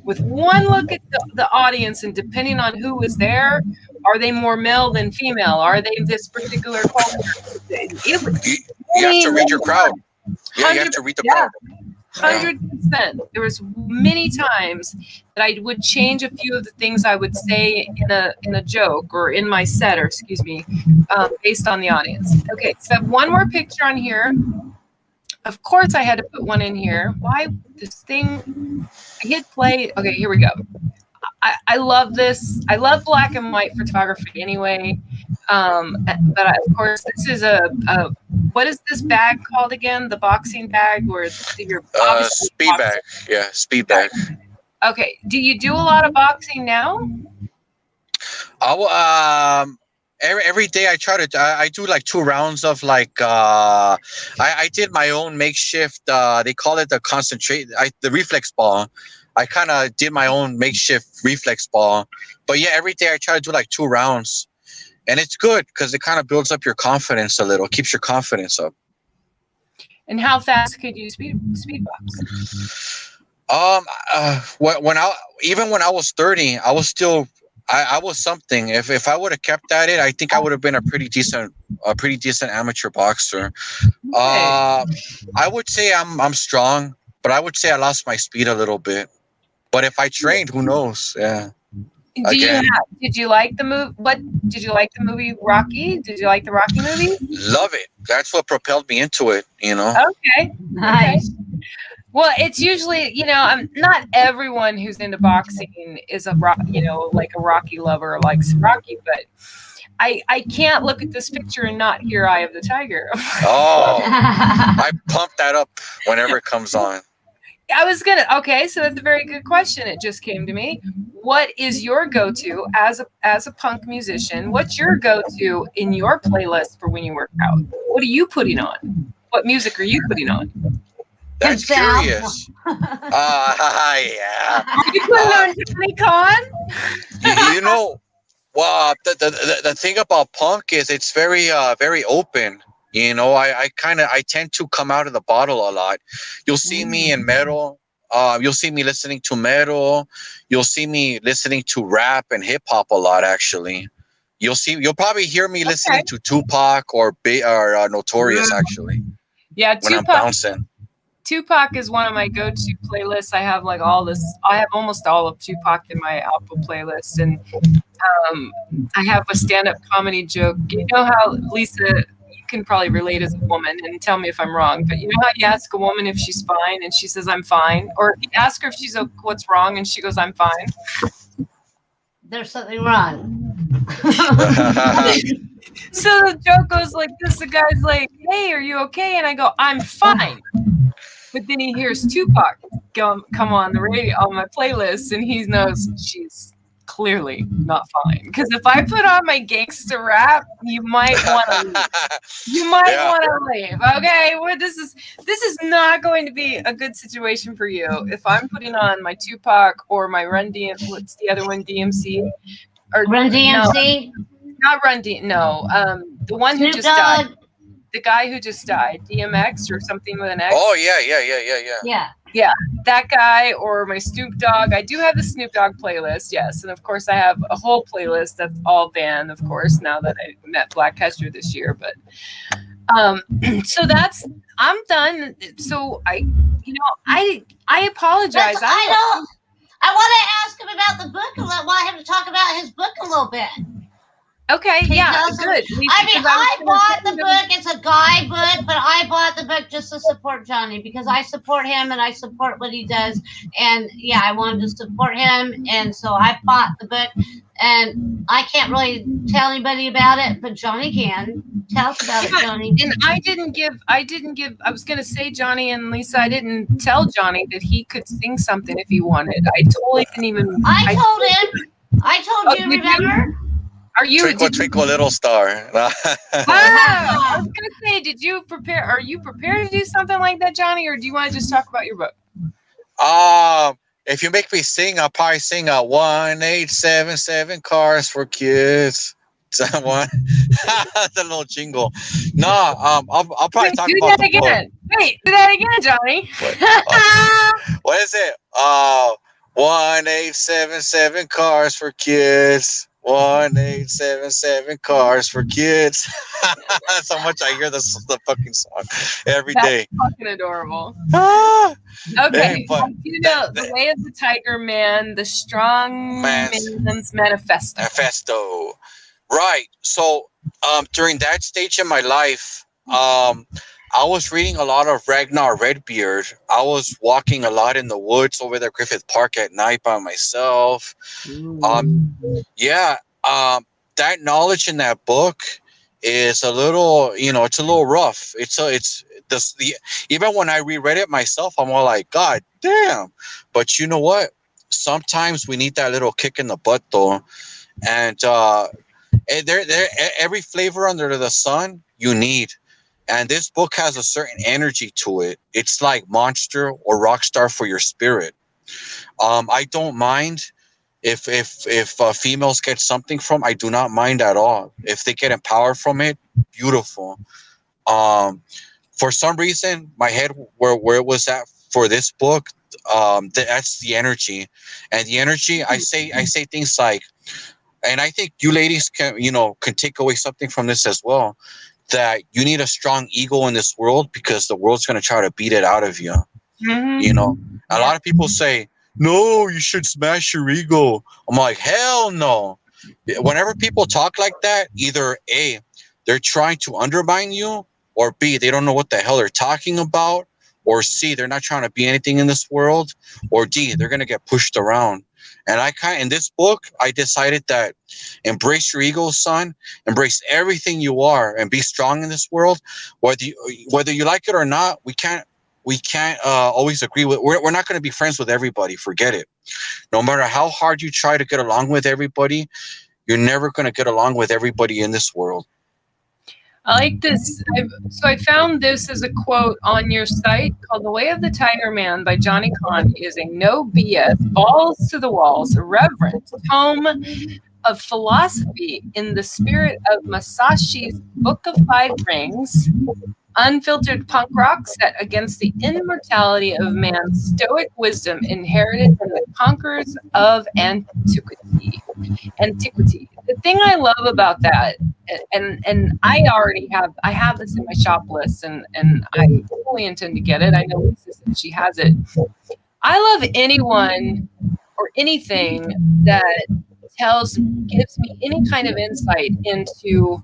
and depending on who was there, are they more male than female? Are they this particular culture? You have to read your crowd. Yeah, you have to read the crowd. 100%. There was many times that I would change a few of the things I would say in a joke or in my set, based on the audience. Okay, so I have one more picture on here. Of course, I had to put one in here. Why this thing? I hit play. Okay, here we go. I love this. I love black and white photography anyway. But of course, this is what is this bag called again? The boxing bag or your speed bag? Yeah, speed bag. Okay. Do you do a lot of boxing now? Every day I try to. I do like 2 rounds of I did my own makeshift. They call it the reflex ball. I kind of did my own makeshift reflex ball. But yeah, every day I try to do like 2 rounds. And it's good because it kind of builds up your confidence a little, keeps your confidence up. And how fast could you speed box? When I was 30, I was still I was something. If I would have kept at it, I think I would have been a pretty decent amateur boxer. I would say I'm strong, but I would say I lost my speed a little bit. But if I trained, who knows? Yeah. Did you like the movie? Did you like the movie Rocky? Did you like the Rocky movie? Love it. That's what propelled me into it. Okay. Nice. Okay. Well, it's usually, not everyone who's into boxing is like a Rocky lover or likes Rocky, but I can't look at this picture and not hear Eye of the Tiger. I pump that up whenever it comes on. Okay, so that's a very good question. It just came to me. What is your go-to as a punk musician? What's your go-to in your playlist for when you work out? What are you putting on? What music are you putting on? That's curious. Yeah. Are you putting on Johnny Kahn? Well, the thing about punk is it's very very open. I tend to come out of the bottle a lot. You'll see me in metal. You'll see me listening to metal. You'll see me listening to rap and hip hop a lot. Actually, you'll probably hear me listening to Tupac or Notorious. Actually, yeah, when I'm bouncing. Tupac is one of my go-to playlists. I have like all this. I have almost all of Tupac in my Apple playlist, and I have a stand-up comedy joke. You know how, Lisa, you can probably relate as a woman, and tell me if I'm wrong, but you know how you ask a woman if she's fine, and she says I'm fine, or you ask her if she's what's wrong, and she goes I'm fine. There's something wrong. So the joke goes like this: the guy's like, "Hey, are you okay?" And I go, "I'm fine." But then he hears Tupac come on the radio on my playlist, and he knows she's clearly not fine. Because if I put on my gangster rap, you might want to leave. You might want to leave. Okay, well, this is not going to be a good situation for you. If I'm putting on my Tupac or my Run DMC, what's the other one, DMC? Or Run DMC? No, not Run DMC. No, the one who just died. The guy who just died, DMX or something with an X. Oh yeah. Yeah, that guy, or my Snoop Dogg. I do have the Snoop Dogg playlist, yes, and of course I have a whole playlist that's all banned, of course, now that I met Black Hester this year. But so I'm done. So I apologize. I want to ask him about the book a little. Want him to talk about his book a little bit. Okay, yeah, good. I bought the book. It's a guide book, but I bought the book just to support Johnny because I support him and I support what he does. And yeah, I wanted to support him, and so I bought the book. And I can't really tell anybody about it, but Johnny can. Tell us about it, Johnny. And I was going to say, Johnny and Lisa, I didn't tell Johnny that he could sing something if he wanted. I totally didn't even. I told him. I told you, remember? Are you twinkle little star? I was gonna say, are you prepared to do something like that, Johnny, or do you want to just talk about your book? If you make me sing, I'll probably sing 1877 cars for kids. Someone, that's a little jingle. No, I'll probably talk about that again. Wait, do that again, Johnny. What is it? 1877 cars for kids. 1877 cars for kids. That's how much I hear the fucking song every day. Fucking adorable. Okay, you know, The Way of the Tiger Man, the Strong Man's Manifesto. Right. So, during that stage in my life, I was reading a lot of Ragnar Redbeard. I was walking a lot in the woods over there, Griffith Park at night by myself. That knowledge in that book is a little, it's a little rough. Even when I reread it myself, I'm all like, God damn. But you know what? Sometimes we need that little kick in the butt, though. And every flavor under the sun you need. And this book has a certain energy to it. It's like Monster or Rockstar for your spirit. I don't mind if females get something from. I do not mind at all. If they get empowered from it, beautiful. For some reason, my head where it was at for this book, that's the energy, and the energy. I say things like, and I think you ladies can take away something from this as well. That you need a strong ego in this world because the world's going to try to beat it out of you. Mm-hmm. A lot of people say, no, you should smash your ego. I'm like, hell no. Whenever people talk like that, either A, they're trying to undermine you, or B, they don't know what the hell they're talking about, or C, they're not trying to be anything in this world, or D, they're going to get pushed around. And in this book, I decided that embrace your ego, son. Embrace everything you are and be strong in this world. Whether you like it or not, we can't always agree with. We're not going to be friends with everybody. Forget it. No matter how hard you try to get along with everybody, you're never going to get along with everybody in this world. I like this. I found this as a quote on your site called The Way of the Tiger Man by Johnny Kahn is a no BS, balls to the walls, irreverent tome of philosophy in the spirit of Masashi's Book of Five Rings, unfiltered punk rock set against the immortality of man's stoic wisdom inherited from the conquerors of antiquity. The thing I love about that and I already have this in my shop list, and I fully intend to get it. I know Lisa said she has it. I love anyone or anything that gives me any kind of insight into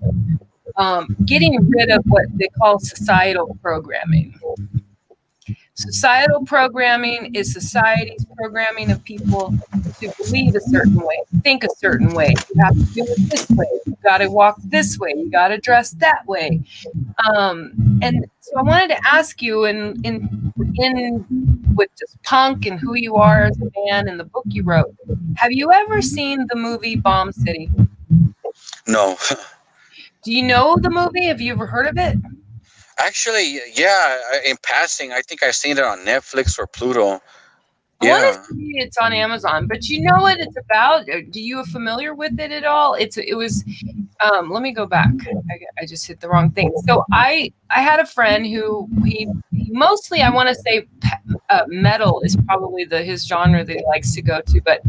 getting rid of what they call societal programming. Societal programming is society's programming of people to believe a certain way, think a certain way. You have to do it this way. You got to walk this way. You got to dress that way. And so I wanted to ask you, in with just punk and who you are as a man and the book you wrote, have you ever seen the movie Bomb City? No. Do you know the movie? Have you ever heard of it? Actually, yeah, in passing, I think I've seen it on Netflix or Pluto. I want to see it's on Amazon, but you know what it's about? Do you familiar with it at all? It was. Let me go back. I just hit the wrong thing. So I had a friend who he mostly, I want to say metal is probably his genre that he likes to go to, but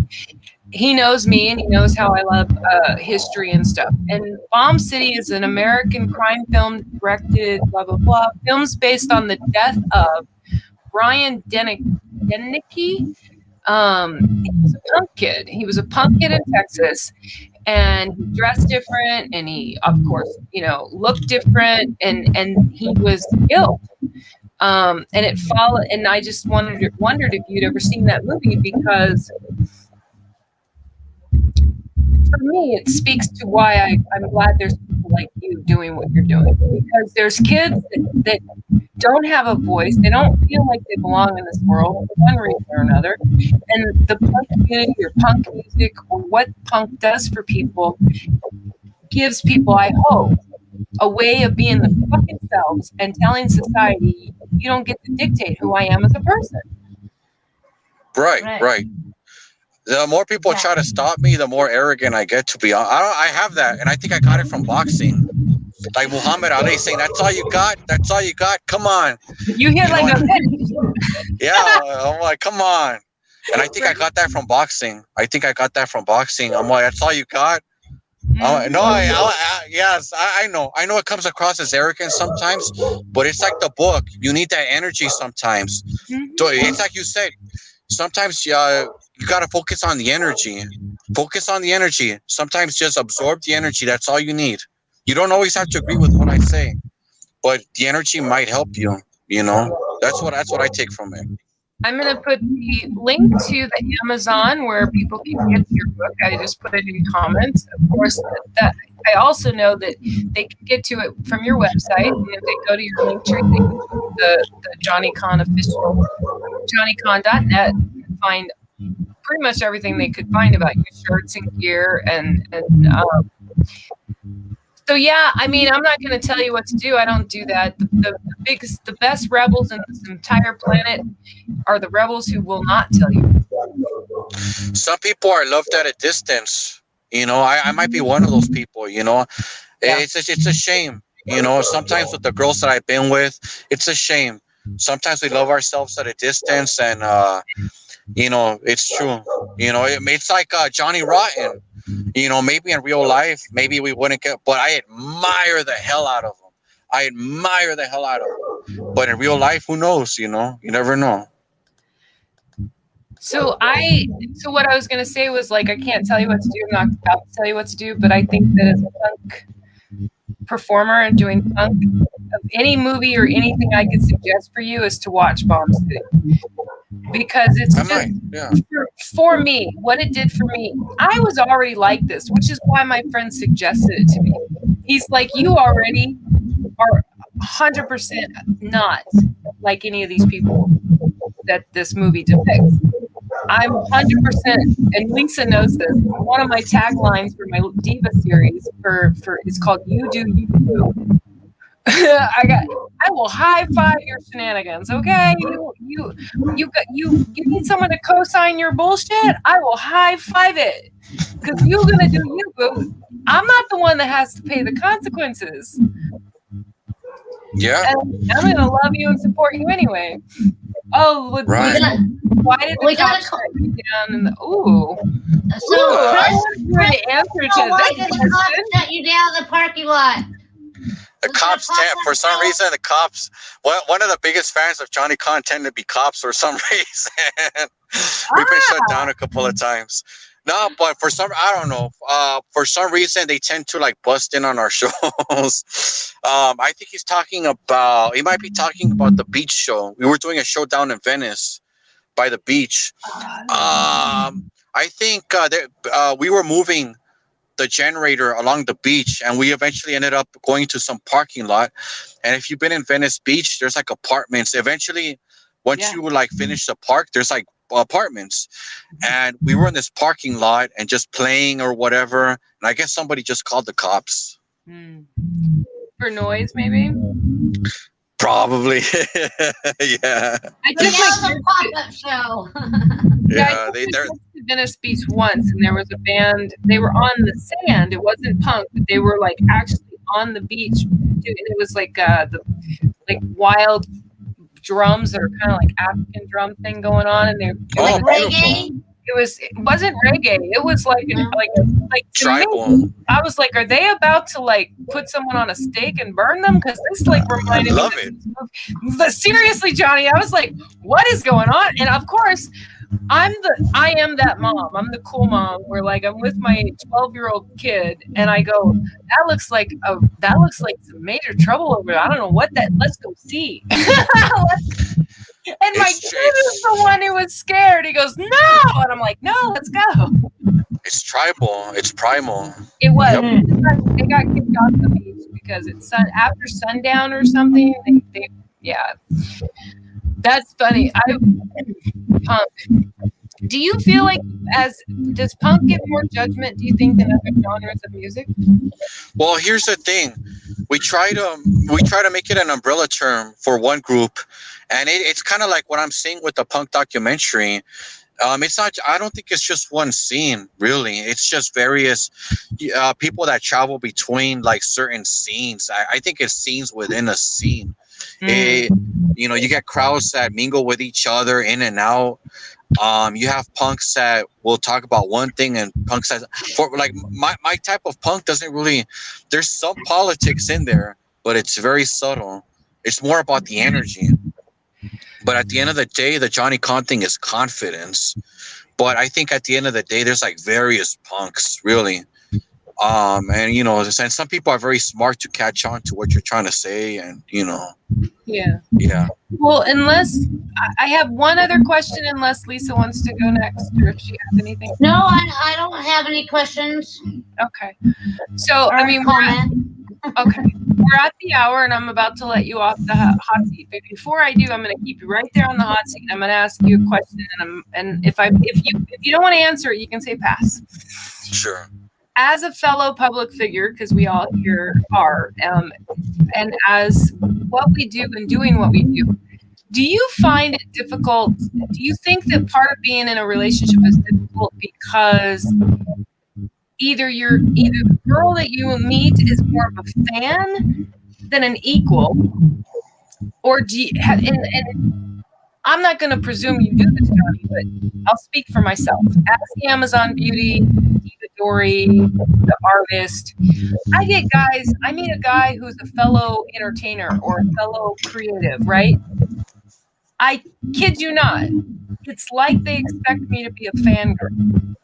he knows me and he knows how I love history and stuff. And Bomb City is an American crime film directed, blah, blah, blah. Films based on the death of Brian Dennehy. He was a punk kid. He was a punk kid in Texas, and he dressed different, and he, of course, looked different, and he was ill. And it followed, and I just wondered if you'd ever seen that movie, because for me, it speaks to why I'm glad there's people like you doing what you're doing, because there's kids that don't have a voice. They don't feel like they belong in this world for one reason or another. And the punk community or punk music or what punk does for people gives people, I hope, a way of being the fucking selves and telling society, you don't get to dictate who I am as a person. Right. The more people try to stop me, the more arrogant I get, to be honest. I have that, and I think I got it from boxing. Like Muhammad Ali saying, "That's all you got. That's all you got. Come on." You hear like a yeah, I'm like, come on. And I think I got that from boxing. I'm like, that's all you got. Yes, I know. I know it comes across as arrogant sometimes, but it's like the book. You need that energy sometimes. So it's like you said. Sometimes you got to focus on the energy. Sometimes just absorb the energy. That's all you need. You don't always have to agree with what I say, but the energy might help you. That's what I take from it. I'm going to put the link to the Amazon where people can get your book. I just put it in comments. Of course, that I also know that they can get to it from your website. And if they go to your link tree, they can go to the Johnny Kahn official, johnnycahn.net, and find pretty much everything they could find about your shirts and gear. So yeah, I mean, I'm not going to tell you what to do. I don't do that. The best rebels in this entire planet are the rebels who will not tell you. Some people are loved at a distance. I might be one of those people. It's a shame. Sometimes with the girls that I've been with, it's a shame. Sometimes we love ourselves at a distance, and it's true. It's like Johnny Rotten. Maybe in real life, maybe we wouldn't get, but I admire the hell out of him. But in real life, who knows? You never know. So what I was going to say was, like, I can't tell you what to do. I'm not about to tell you what to do, but I think that as a punk performer and doing punk, of any movie or anything I could suggest for you is to watch Bomb City. Because it's just, for me, what it did for me, I was already like this, which is why my friend suggested it to me. He's like, you already are 100% not like any of these people that this movie depicts. I'm 100%, and Lisa knows this. One of my taglines for my Diva series is called "You Do You Do." I will high five your shenanigans. Okay, you need someone to co-sign your bullshit. I will high five it because you're gonna do you, boo. I'm not the one that has to pay the consequences. Yeah, and I'm gonna love you and support you anyway. Oh, Right. why did the cops shut you down in the ooh? So Chris, the answer to why this did the cops shut you down in the parking lot? The cops for some reason, the cops, one of the biggest fans of Johnny Kahn tend to be cops for some reason. We've been shut down a couple of times. No, but for some, I don't know. For some reason, they tend to like bust in on our shows. I think he might be talking about the beach show. We were doing a show down in Venice by the beach. I think we were moving the generator along the beach, and we eventually ended up going to some parking lot. And if you've been in Venice Beach, there's like apartments. Eventually, once you like finish the park, there's like apartments. And we were in this parking lot and just playing or whatever. And I guess somebody just called the cops. For noise, maybe? Probably. Yeah. I took a pop-up show. I took to Venice Beach once, and there was a band. They were on the sand. It wasn't punk, but they were like actually on the beach. It was like the wild drums that are kind of like African drum thing going on, and they like reggae. It wasn't reggae. It was like tribal. I was like, are they about to like put someone on a stake and burn them? Because this like reminded me. I love it. Seriously, Johnny, I was like, what is going on? And of course, I am that mom. I'm the cool mom where like I'm with my 12-year-old kid and I go, that looks like some major trouble over there. I don't know what that. Let's go see. And my kid is the one who was scared. He goes, no, and I'm like, no, let's go. It's tribal. It's primal. It was. Yep. They got kicked off the beach because it's after sundown or something. Yeah. That's funny. Punk. Do you feel like does punk get more judgment, do you think, than other genres of music? Well, here's the thing. We try to make it an umbrella term for one group, and it's kind of like what I'm saying with the punk documentary. It's not. I don't think it's just one scene, really. It's just various people that travel between like certain scenes. I think it's scenes within a scene. You get crowds that mingle with each other in and out. You have punks that will talk about one thing, and punks that, for like my type of punk doesn't really. There's some politics in there, but it's very subtle. It's more about the energy. But at the end of the day, the Johnny Kahn thing is confidence. But I think at the end of the day, there's like various punks, really. And some people are very smart to catch on to what you're trying to say, and Yeah. Well, unless I have one other question, unless Lisa wants to go next, or if she has anything. No, I don't have any questions. Okay. So we're at the hour, and I'm about to let you off the hot seat. But before I do, I'm going to keep you right there on the hot seat. I'm going to ask you a question, and if you don't want to answer it, you can say pass. Sure. As a fellow public figure, because we all here are, and as what we do and doing what we do you find it difficult? Do you think that part of being in a relationship is difficult because either the girl that you meet is more of a fan than an equal, or do you, and I'm not going to presume you do this, Johnny, but I'll speak for myself. As the Amazon Beauty, Diva Dory, the artist, I meet a guy who's a fellow entertainer or a fellow creative, right? I kid you not. It's like they expect me to be a fangirl.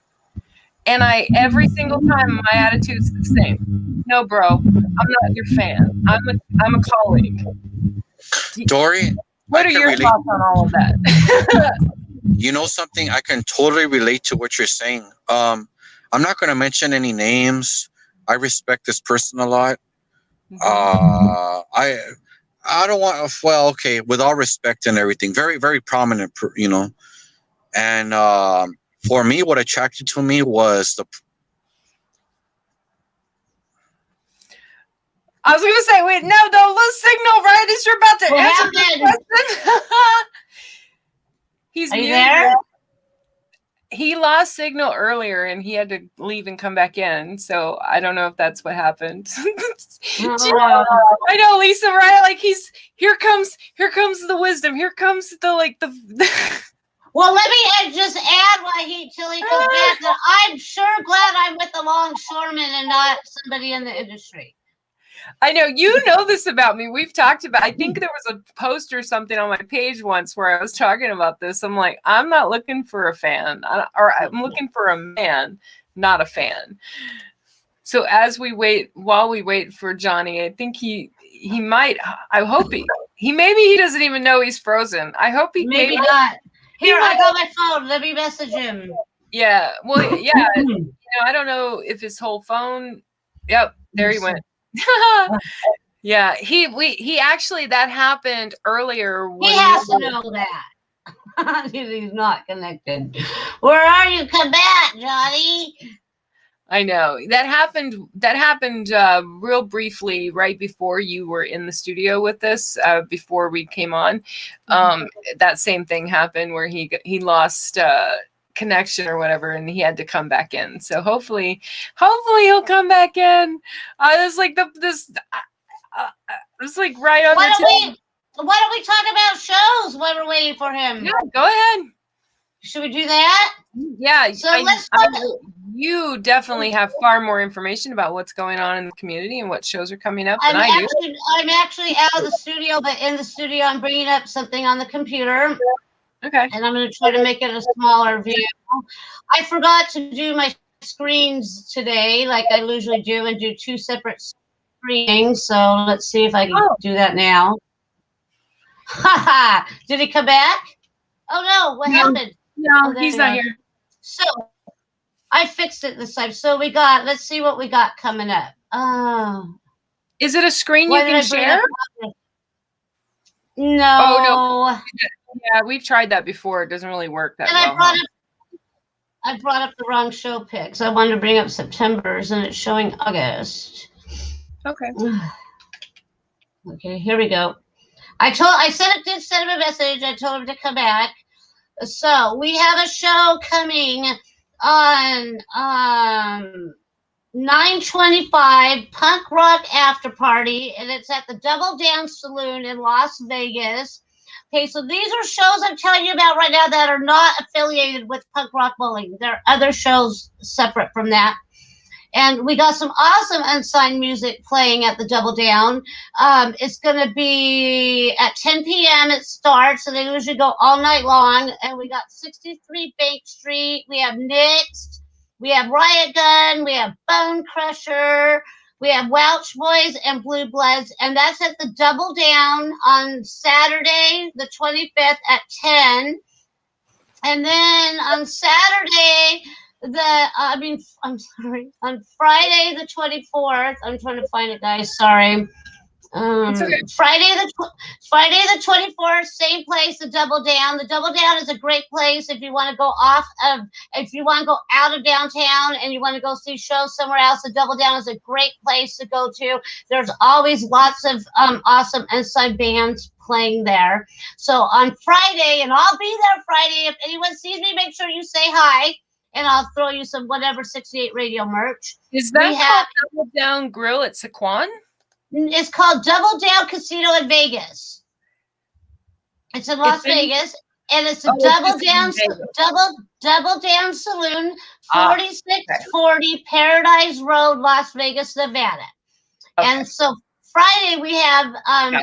And every single time my attitude's the same. No, bro, I'm not your fan. I'm a colleague. Dory, what are your thoughts on all of that? You know something? I can totally relate to what you're saying. I'm not going to mention any names. I respect this person a lot. I don't want. Well, okay, with all respect and everything, very, very prominent, And for me, what attracted to me was I was going to say, wait, no, don't lose signal right as you're about to answer the question. Are you there? he lost signal earlier and he had to leave and come back in. So I don't know if that's what happened. I know, Lisa, right? Like here comes the wisdom. Here comes the Well, let me just add till he comes back that I'm sure glad I'm with the longshoreman and not somebody in the industry. I know you know this about me. We've talked about. I think there was a post or something on my page once where I was talking about this. I'm like, I'm not looking for a fan, or I'm looking for a man, not a fan. So while we wait for Johnny, I think he might. I hope he maybe he doesn't even know he's frozen. I hope he maybe not. Here, I got my phone. Let me message him. Yeah. Well, yeah. I don't know if his whole phone. Yep. There he went. Yeah. He actually, that happened earlier. He has to know that. He's not connected. Where are you? Come back, Johnny. I know that happened real briefly right before you were in the studio with us, before we came on. That same thing happened where he lost connection or whatever, and he had to come back in. So hopefully he'll come back in. It's like it's like right on the tip. Why don't we talk about shows while we're waiting for him? Yeah, go ahead. Should we do that? Yeah. So let's talk. You definitely have far more information about what's going on in the community and what shows are coming up than I do. I'm actually out of the studio, but in the studio, I'm bringing up something on the computer. Okay. And I'm going to try to make it a smaller view. I forgot to do my screens today, like I usually do, and do 2 separate screenings. So let's see if I can do that now. Haha! Did he come back? Oh no! What happened? No, he's not here. So I fixed it this time. So let's see what we got coming up. Is it a screen you can share? No. Oh, no. Yeah, we've tried that before. It doesn't really work that well. I brought up the wrong show pics. I wanted to bring up September's, and it's showing August. Okay. Okay, here we go. Did send him a message. I told him to come back. So we have a show coming on 9/25 Punk Rock After Party, and it's at the Double Down Saloon in Las Vegas. Okay, so these are shows I'm telling you about right now that are not affiliated with Punk Rock Bowling. There are other shows separate from that. And we got some awesome unsigned music playing at the Double Down. It's going to be at 10 p.m. It starts, and they usually go all night long. And we got 63 Bank Street. We have Nixed. We have Riot Gun. We have Bone Crusher. We have Welch Boys and Blue Bloods. And that's at the Double Down on Saturday, the 25th at 10. And then on Saturday... on Friday the 24th, I'm trying to find it, guys. Sorry. Okay. Friday the 24th, same place, the Double Down. The Double Down is a great place if you want to go out of downtown and you want to go see shows somewhere else. The Double Down is a great place to go to. There's always lots of awesome inside bands playing there. So on Friday, and I'll be there Friday. If anyone sees me, make sure you say hi. And I'll throw you some whatever 68 radio merch. Is that called Double Down Grill at Sequan? It's called Double Down Casino in Vegas. It's in Las Vegas, and it's a Double Down Saloon, 4640 Paradise Road, Las Vegas, Nevada. Okay. And so Friday we have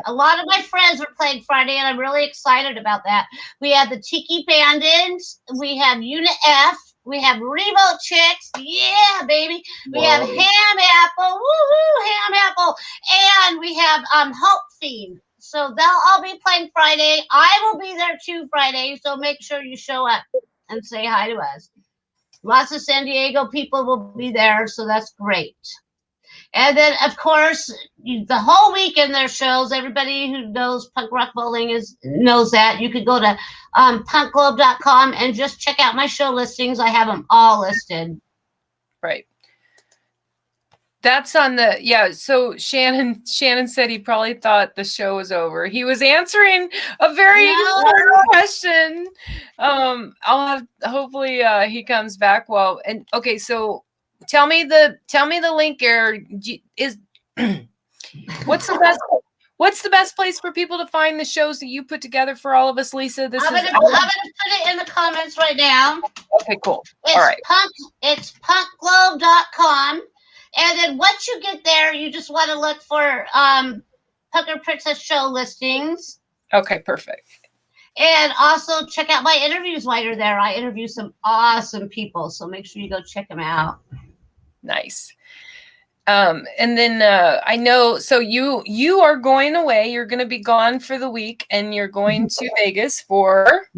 a lot of my friends are playing Friday, and I'm really excited about that. We have the Tiki Bandits, we have Unit F. We have Remote Chicks, yeah, baby. We have Ham Apple, woohoo, Ham Apple, and we have Hope Fiend. So they'll all be playing Friday. I will be there too Friday, so make sure you show up and say hi to us. Lots of San Diego people will be there, so that's great. And then, of course, the whole weekend there's shows. Everybody who knows Punk Rock Bowling knows that. You could go to punkglobe.com and just check out my show listings. I have them all listed. Right. That's on the, yeah. So Shannon said he probably thought the show was over. He was answering a very important question. I'll have, hopefully he comes back. Well, and okay, so tell me the link, or is what's the best place for people to find the shows that you put together for all of us, Lisa? I'm gonna put it in the comments right now. Okay, cool. It's all right. It's punkglobe.com. And then once you get there, you just want to look for PunkrPrincess show listings. Okay, perfect. And also check out my interviews while you're there. I interview some awesome people, so make sure you go check them out. Nice. And then I know, so you are going away. You're going to be gone for the week, and you're going to Vegas for...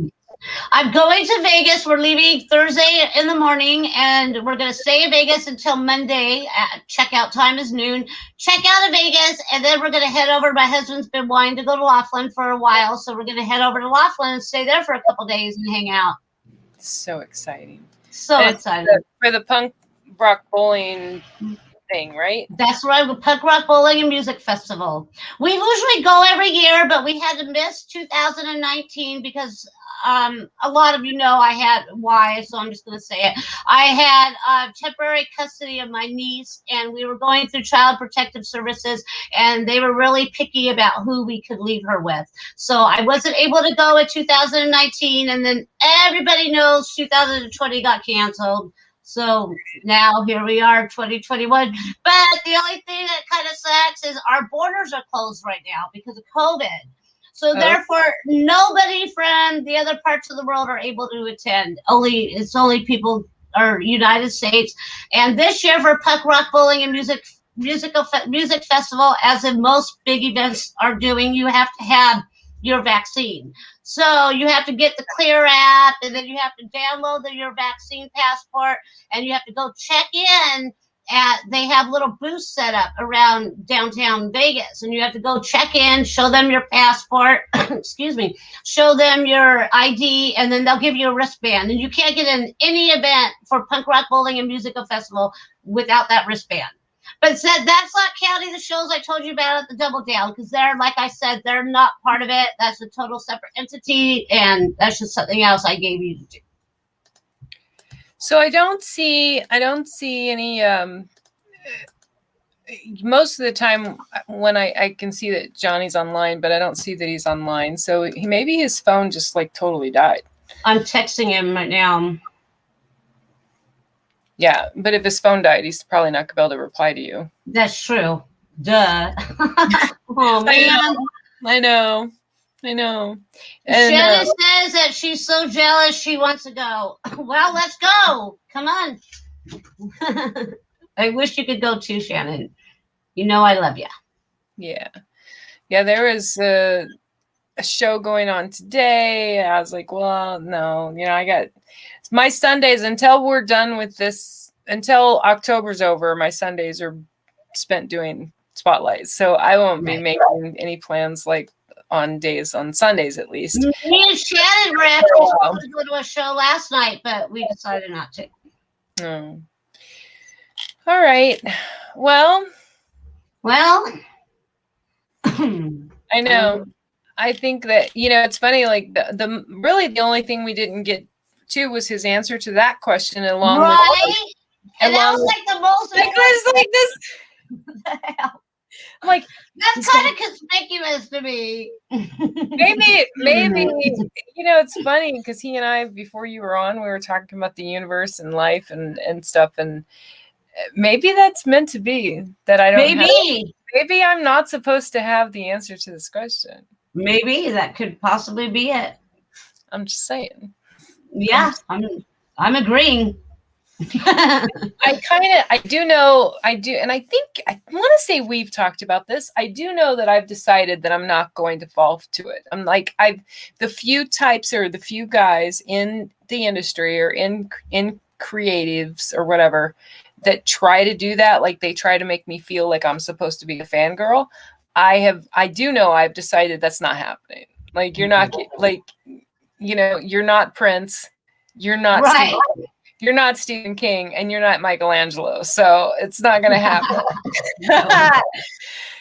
I'm going to Vegas. We're leaving Thursday in the morning, and we're going to stay in Vegas until Monday. Checkout time is noon. Check out of Vegas, and then we're going to head over. My husband's been wanting to go to Laughlin for a while, so we're going to head over to Laughlin and stay there for a couple days and hang out. So exciting. So exciting. For the punk rock bowling thing, right? That's right, the Punk Rock Bowling and Music Festival. We usually go every year, but we had to miss 2019 because a lot of you know why, so I'm just going to say it. I had temporary custody of my niece, and we were going through Child Protective Services, and they were really picky about who we could leave her with. So I wasn't able to go in 2019, and then everybody knows 2020 got canceled. So now here we are, 2021. But the only thing that kind of sucks is our borders are closed right now because of COVID. So therefore, nobody from the other parts of the world are able to attend. It's only people are United States. And this year for Punk Rock Bowling and Music Festival, as in most big events are doing, you have to have your vaccine. So you have to get the Clear app, and then you have to download your vaccine passport, and you have to go check in. They have little booths set up around downtown Vegas, and you have to go check in, show them your passport, excuse me, show them your ID, and then they'll give you a wristband. And you can't get in any event for Punk Rock Bowling and Musical Festival without that wristband. But that's not counting the shows I told you about at the Double Down, because they're, like I said, they're not part of it. That's a total separate entity, and that's just something else I gave you to do. So I don't see any, most of the time when I can see that Johnny's online, but I don't see that he's online. So maybe his phone just like totally died. I'm texting him right now. Yeah, but if his phone died, he's probably not going to be able to reply to you. That's true. Duh. Oh, man. I know. And Shannon says that she's so jealous she wants to go. Well, let's go. Come on. I wish you could go too, Shannon. You know I love you. Yeah. Yeah, there was a show going on today. I was like, well, no. I got my Sundays until we're done with this, until October's over, my Sundays are spent doing spotlights. So I won't be making any plans like on Sundays at least. Me and Shannon were actually supposed to go to a show last night, but we decided not to. Oh. All right. Well. I know. I think that, it's funny, like the really the only thing we didn't get to was his answer to that question along with and that was like the most like this. Like that's kind of conspicuous to me. Maybe it's funny because he and I, before you were on, we were talking about the universe and life and stuff, and maybe that's meant to be that I don't. Maybe I'm not supposed to have the answer to this question. Maybe that could possibly be it. I'm just saying. Yeah, I'm agreeing. I do know, and I think I want to say we've talked about this. I do know that I've decided that I'm not going to fall to it. I'm like, the few types or the few guys in the industry or in creatives or whatever that try to do that, like they try to make me feel like I'm supposed to be a fangirl. I do know I've decided that's not happening. Like you're not like, you're not Prince. You're not right. you're not Stephen King and you're not Michelangelo, so it's not going to happen.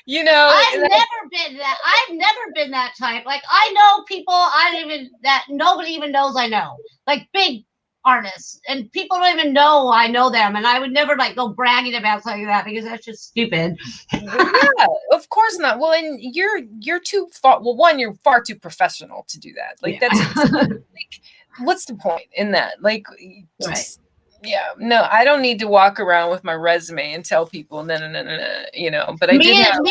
You know, I've never been that. I've never been that type. Like, I know people that nobody even knows I know, like big artists, and people don't even know I know them, and I would never like go bragging about something like that because that's just stupid. Yeah, of course not. Well, and you're too far. Well, one, you're far too professional to do that. Like, that's like, what's the point in that? Like, right. Yeah, no, I don't need to walk around with my resume and tell people no, you know. But me and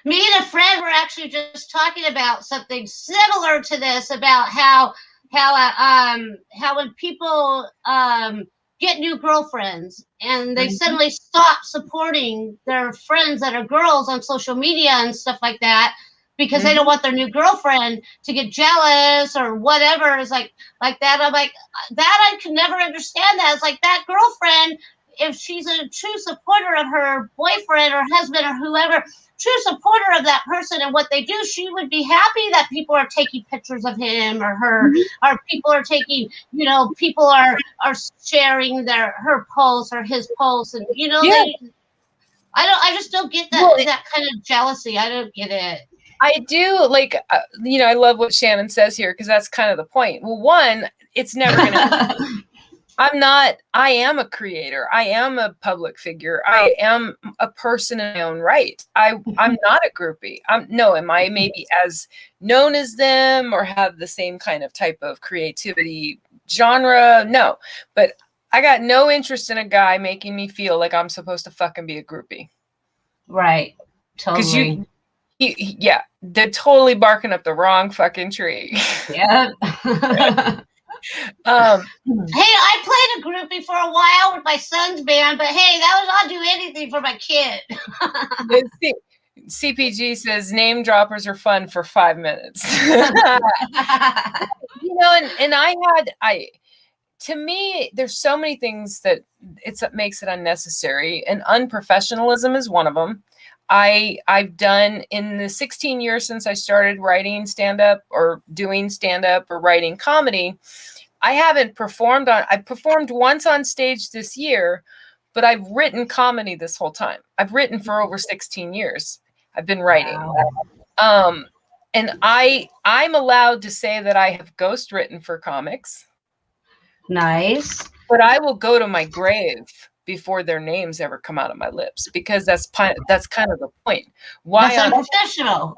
a friend were actually just talking about something similar to this, about how when people get new girlfriends and they suddenly stop supporting their friends that are girls on social media and stuff like that, because they don't want their new girlfriend to get jealous or whatever. Is like that. I'm like, that I could never understand that. It's like, that girlfriend, if she's a true supporter of her boyfriend or husband or whoever, true supporter of that person and what they do, she would be happy that people are taking pictures of him or her, or people are taking, you know, people are sharing her posts or his posts, and you know, I just don't get that kind of jealousy. I don't get it. I do, like, you know, I love what Shannon says here, because that's kind of the point. Well, one, it's never going to I am a creator. I am a public figure. I am a person in my own right. I'm not a groupie. Am I maybe as known as them or have the same kind of type of creativity genre? No, but I got no interest in a guy making me feel like I'm supposed to fucking be a groupie. Right. Totally. Yeah, they're totally barking up the wrong fucking tree. Yeah. Hey, I played a groupie for a while with my son's band, but hey, I'll do anything for my kid. CPG says name droppers are fun for 5 minutes. You know, and to me, there's so many things that it makes it unnecessary, and unprofessionalism is one of them. I've done, in the 16 years since I started writing stand-up or doing stand-up or writing comedy, I performed once on stage this year, but I've written comedy this whole time. I've written for over 16 years. I've been writing. Wow. And I'm allowed to say that I have ghost written for comics. Nice. But I will go to my grave before their names ever come out of my lips, because that's kind of the point. Why that's unprofessional?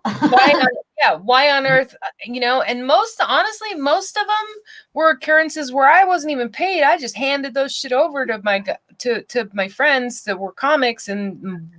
Why on earth, you know? And honestly, most of them were occurrences where I wasn't even paid. I just handed those shit over to my friends that were comics, and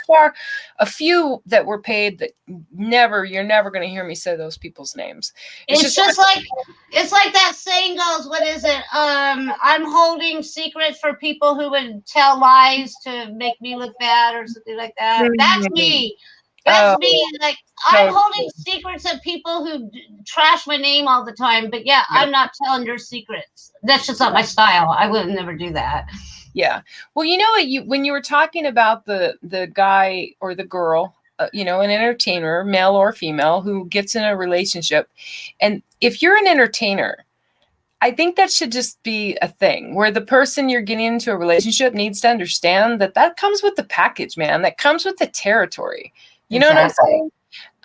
far a few that were paid that you're never going to hear me say those people's names. It's like that saying goes, what is it? I'm holding secrets for people who would tell lies to make me look bad or something like that. That's me. That's me. Like, I'm holding secrets of people who trash my name all the time. But yeah, I'm not telling your secrets. That's just not my style. I would never do that. Yeah. Well, you know what? When you were talking about the guy or the girl, you know, an entertainer, male or female, who gets in a relationship, and if you're an entertainer, I think that should just be a thing where the person you're getting into a relationship needs to understand that comes with the package, man. That comes with the territory. You know what I'm saying?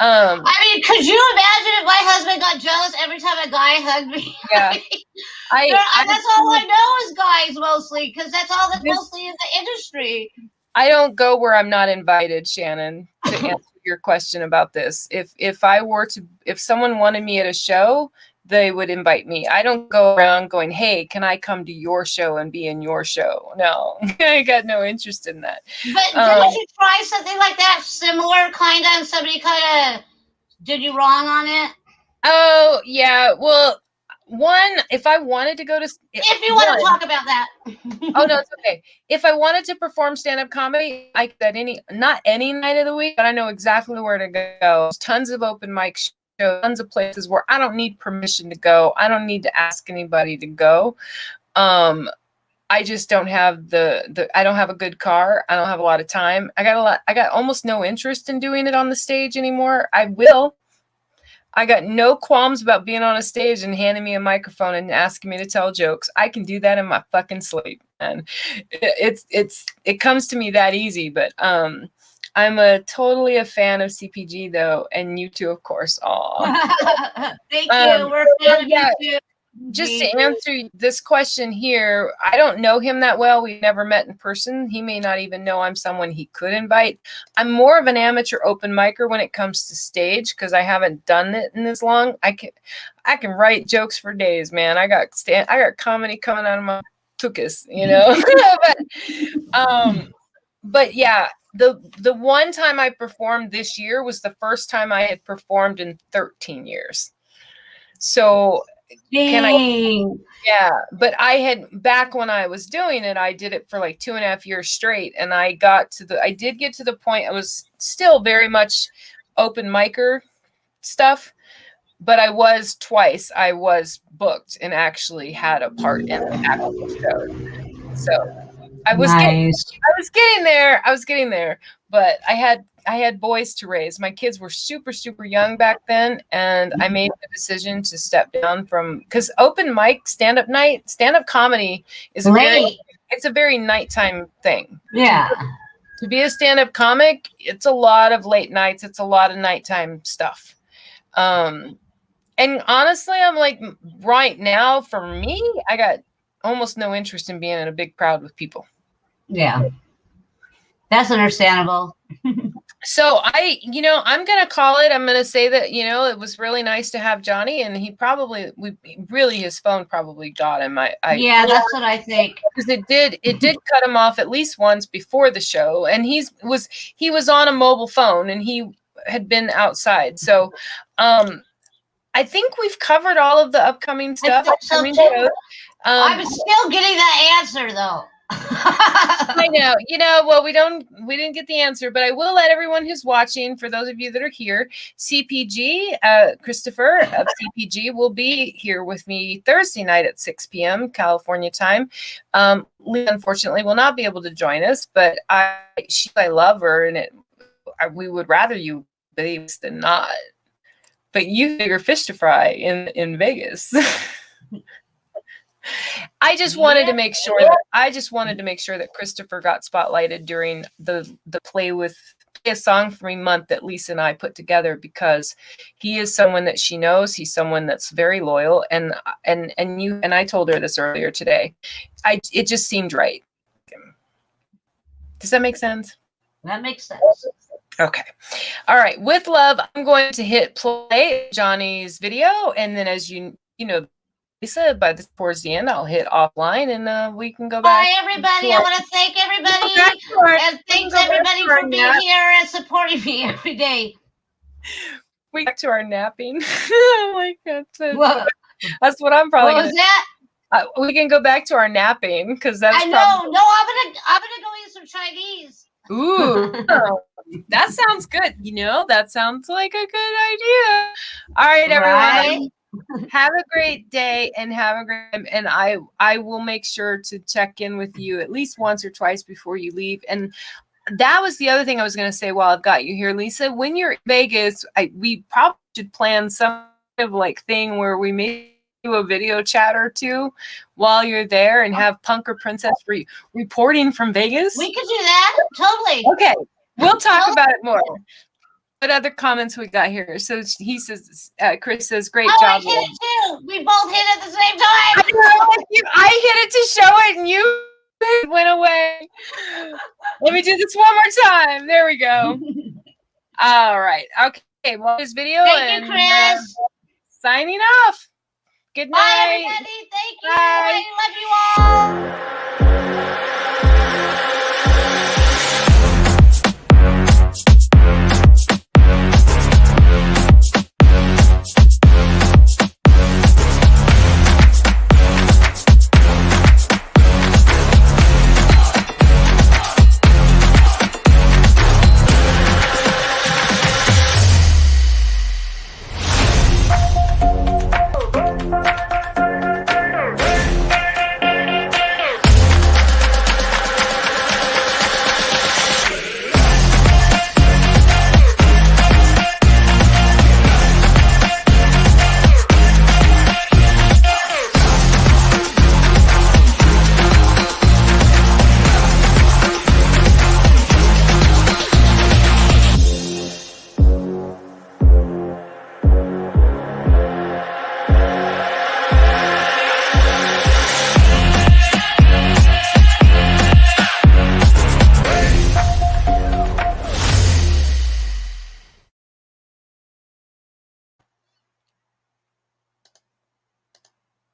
I mean, could you imagine if my husband got jealous every time a guy hugged me? Yeah. That's all I know is guys mostly, because that's all that's mostly in the industry. I don't go where I'm not invited, Shannon, to answer your question about this. If someone wanted me at a show, they would invite me. I don't go around going, hey, can I come to your show and be in your show? No, I got no interest in that. But didn't you try something like that, similar kind of, and somebody kind of did you wrong on it? Oh, yeah. Well, one, if I wanted to go to... If you want to talk about that. Oh, no, it's okay. If I wanted to perform stand-up comedy, I could not any night of the week, but I know exactly where to go. There's tons of open mic shows, tons of places where I don't need permission to go. I don't need to ask anybody to go. I just don't have I don't have a good car. I don't have a lot of time. I got almost no interest in doing it on the stage anymore. I will. I got no qualms about being on a stage and handing me a microphone and asking me to tell jokes. I can do that in my fucking sleep, and it comes to me that easy. But I'm totally a fan of CPG though, and you too, of course. Aw. Thank you. We're a fan of you too. Just to answer this question here, I don't know him that well. We've never met in person. He may not even know I'm someone he could invite. I'm more of an amateur open micer when it comes to stage because I haven't done it in as long. I can write jokes for days, man. I got comedy coming out of my tuchus, you know. But yeah, the one time I performed this year was the first time I had performed in 13 years. So Dang. But I had, back when I was doing it, I did it for like 2.5 years straight. And I did get to the point, I was still very much open micer stuff, but I was booked and actually had a part in the actual show. So I was getting there, but I had boys to raise. My kids were super, super young back then, and I made the decision to step down from, because open mic stand-up comedy is a very nighttime thing. Yeah. To be a stand-up comic, it's a lot of late nights. It's a lot of nighttime stuff. And honestly, I'm like, right now, for me, I got almost no interest in being in a big crowd with people. Yeah. That's understandable. So I'm going to call it. I'm going to say that, it was really nice to have Johnny, and his phone probably got him. Yeah, that's what I think. Because it did cut him off at least once before the show. And he was on a mobile phone and he had been outside. So, I think we've covered all of the upcoming stuff. I'm still getting that answer though. I know. Well, we didn't get the answer, but I will let everyone who's watching, for those of you that are here, CPG, Christopher of CPG will be here with me Thursday night at 6 p.m. California time. Lee, unfortunately, will not be able to join us, but I love her, and we would rather you be than not. But you bigger fish to fry in Vegas. I just wanted to make sure that Christopher got spotlighted during the play a song for me month that Lisa and I put together, because he is someone that she knows. He's someone that's very loyal, and I told her this earlier today. It just seemed right. Does that make sense? That makes sense. Okay. All right. With love, I'm going to hit play Johnny's video, and then as you know, Lisa, towards the end, I'll hit offline, and we can go back. Bye, everybody. I want to thank everybody, and thanks everybody for being here and supporting me every day. We back to our napping. Oh my God, that's what I'm probably. What was that? We can go back to our napping, because that's. I know. No, I'm gonna go eat some Chinese. Ooh, that sounds good. That sounds like a good idea. All right, everyone. Have a great day, and I will make sure to check in with you at least once or twice before you leave. And that was the other thing I was going to say while I've got you here, Lisa. When you're in Vegas, we probably should plan some kind of like thing where we may do a video chat or two while you're there, and have PunkrPrincess reporting from Vegas. We could do that. Totally. Okay. We'll talk about it more. What other comments we got here? So he says, Chris says, great job. I hit it too. We both hit it at the same time. I hit it to show it, and you went away. Let me do this one more time. There we go. All right. Okay. Well, this video. Thank you, Chris. Signing off. Good night. Bye, everybody. Thank you. Bye. I love you all.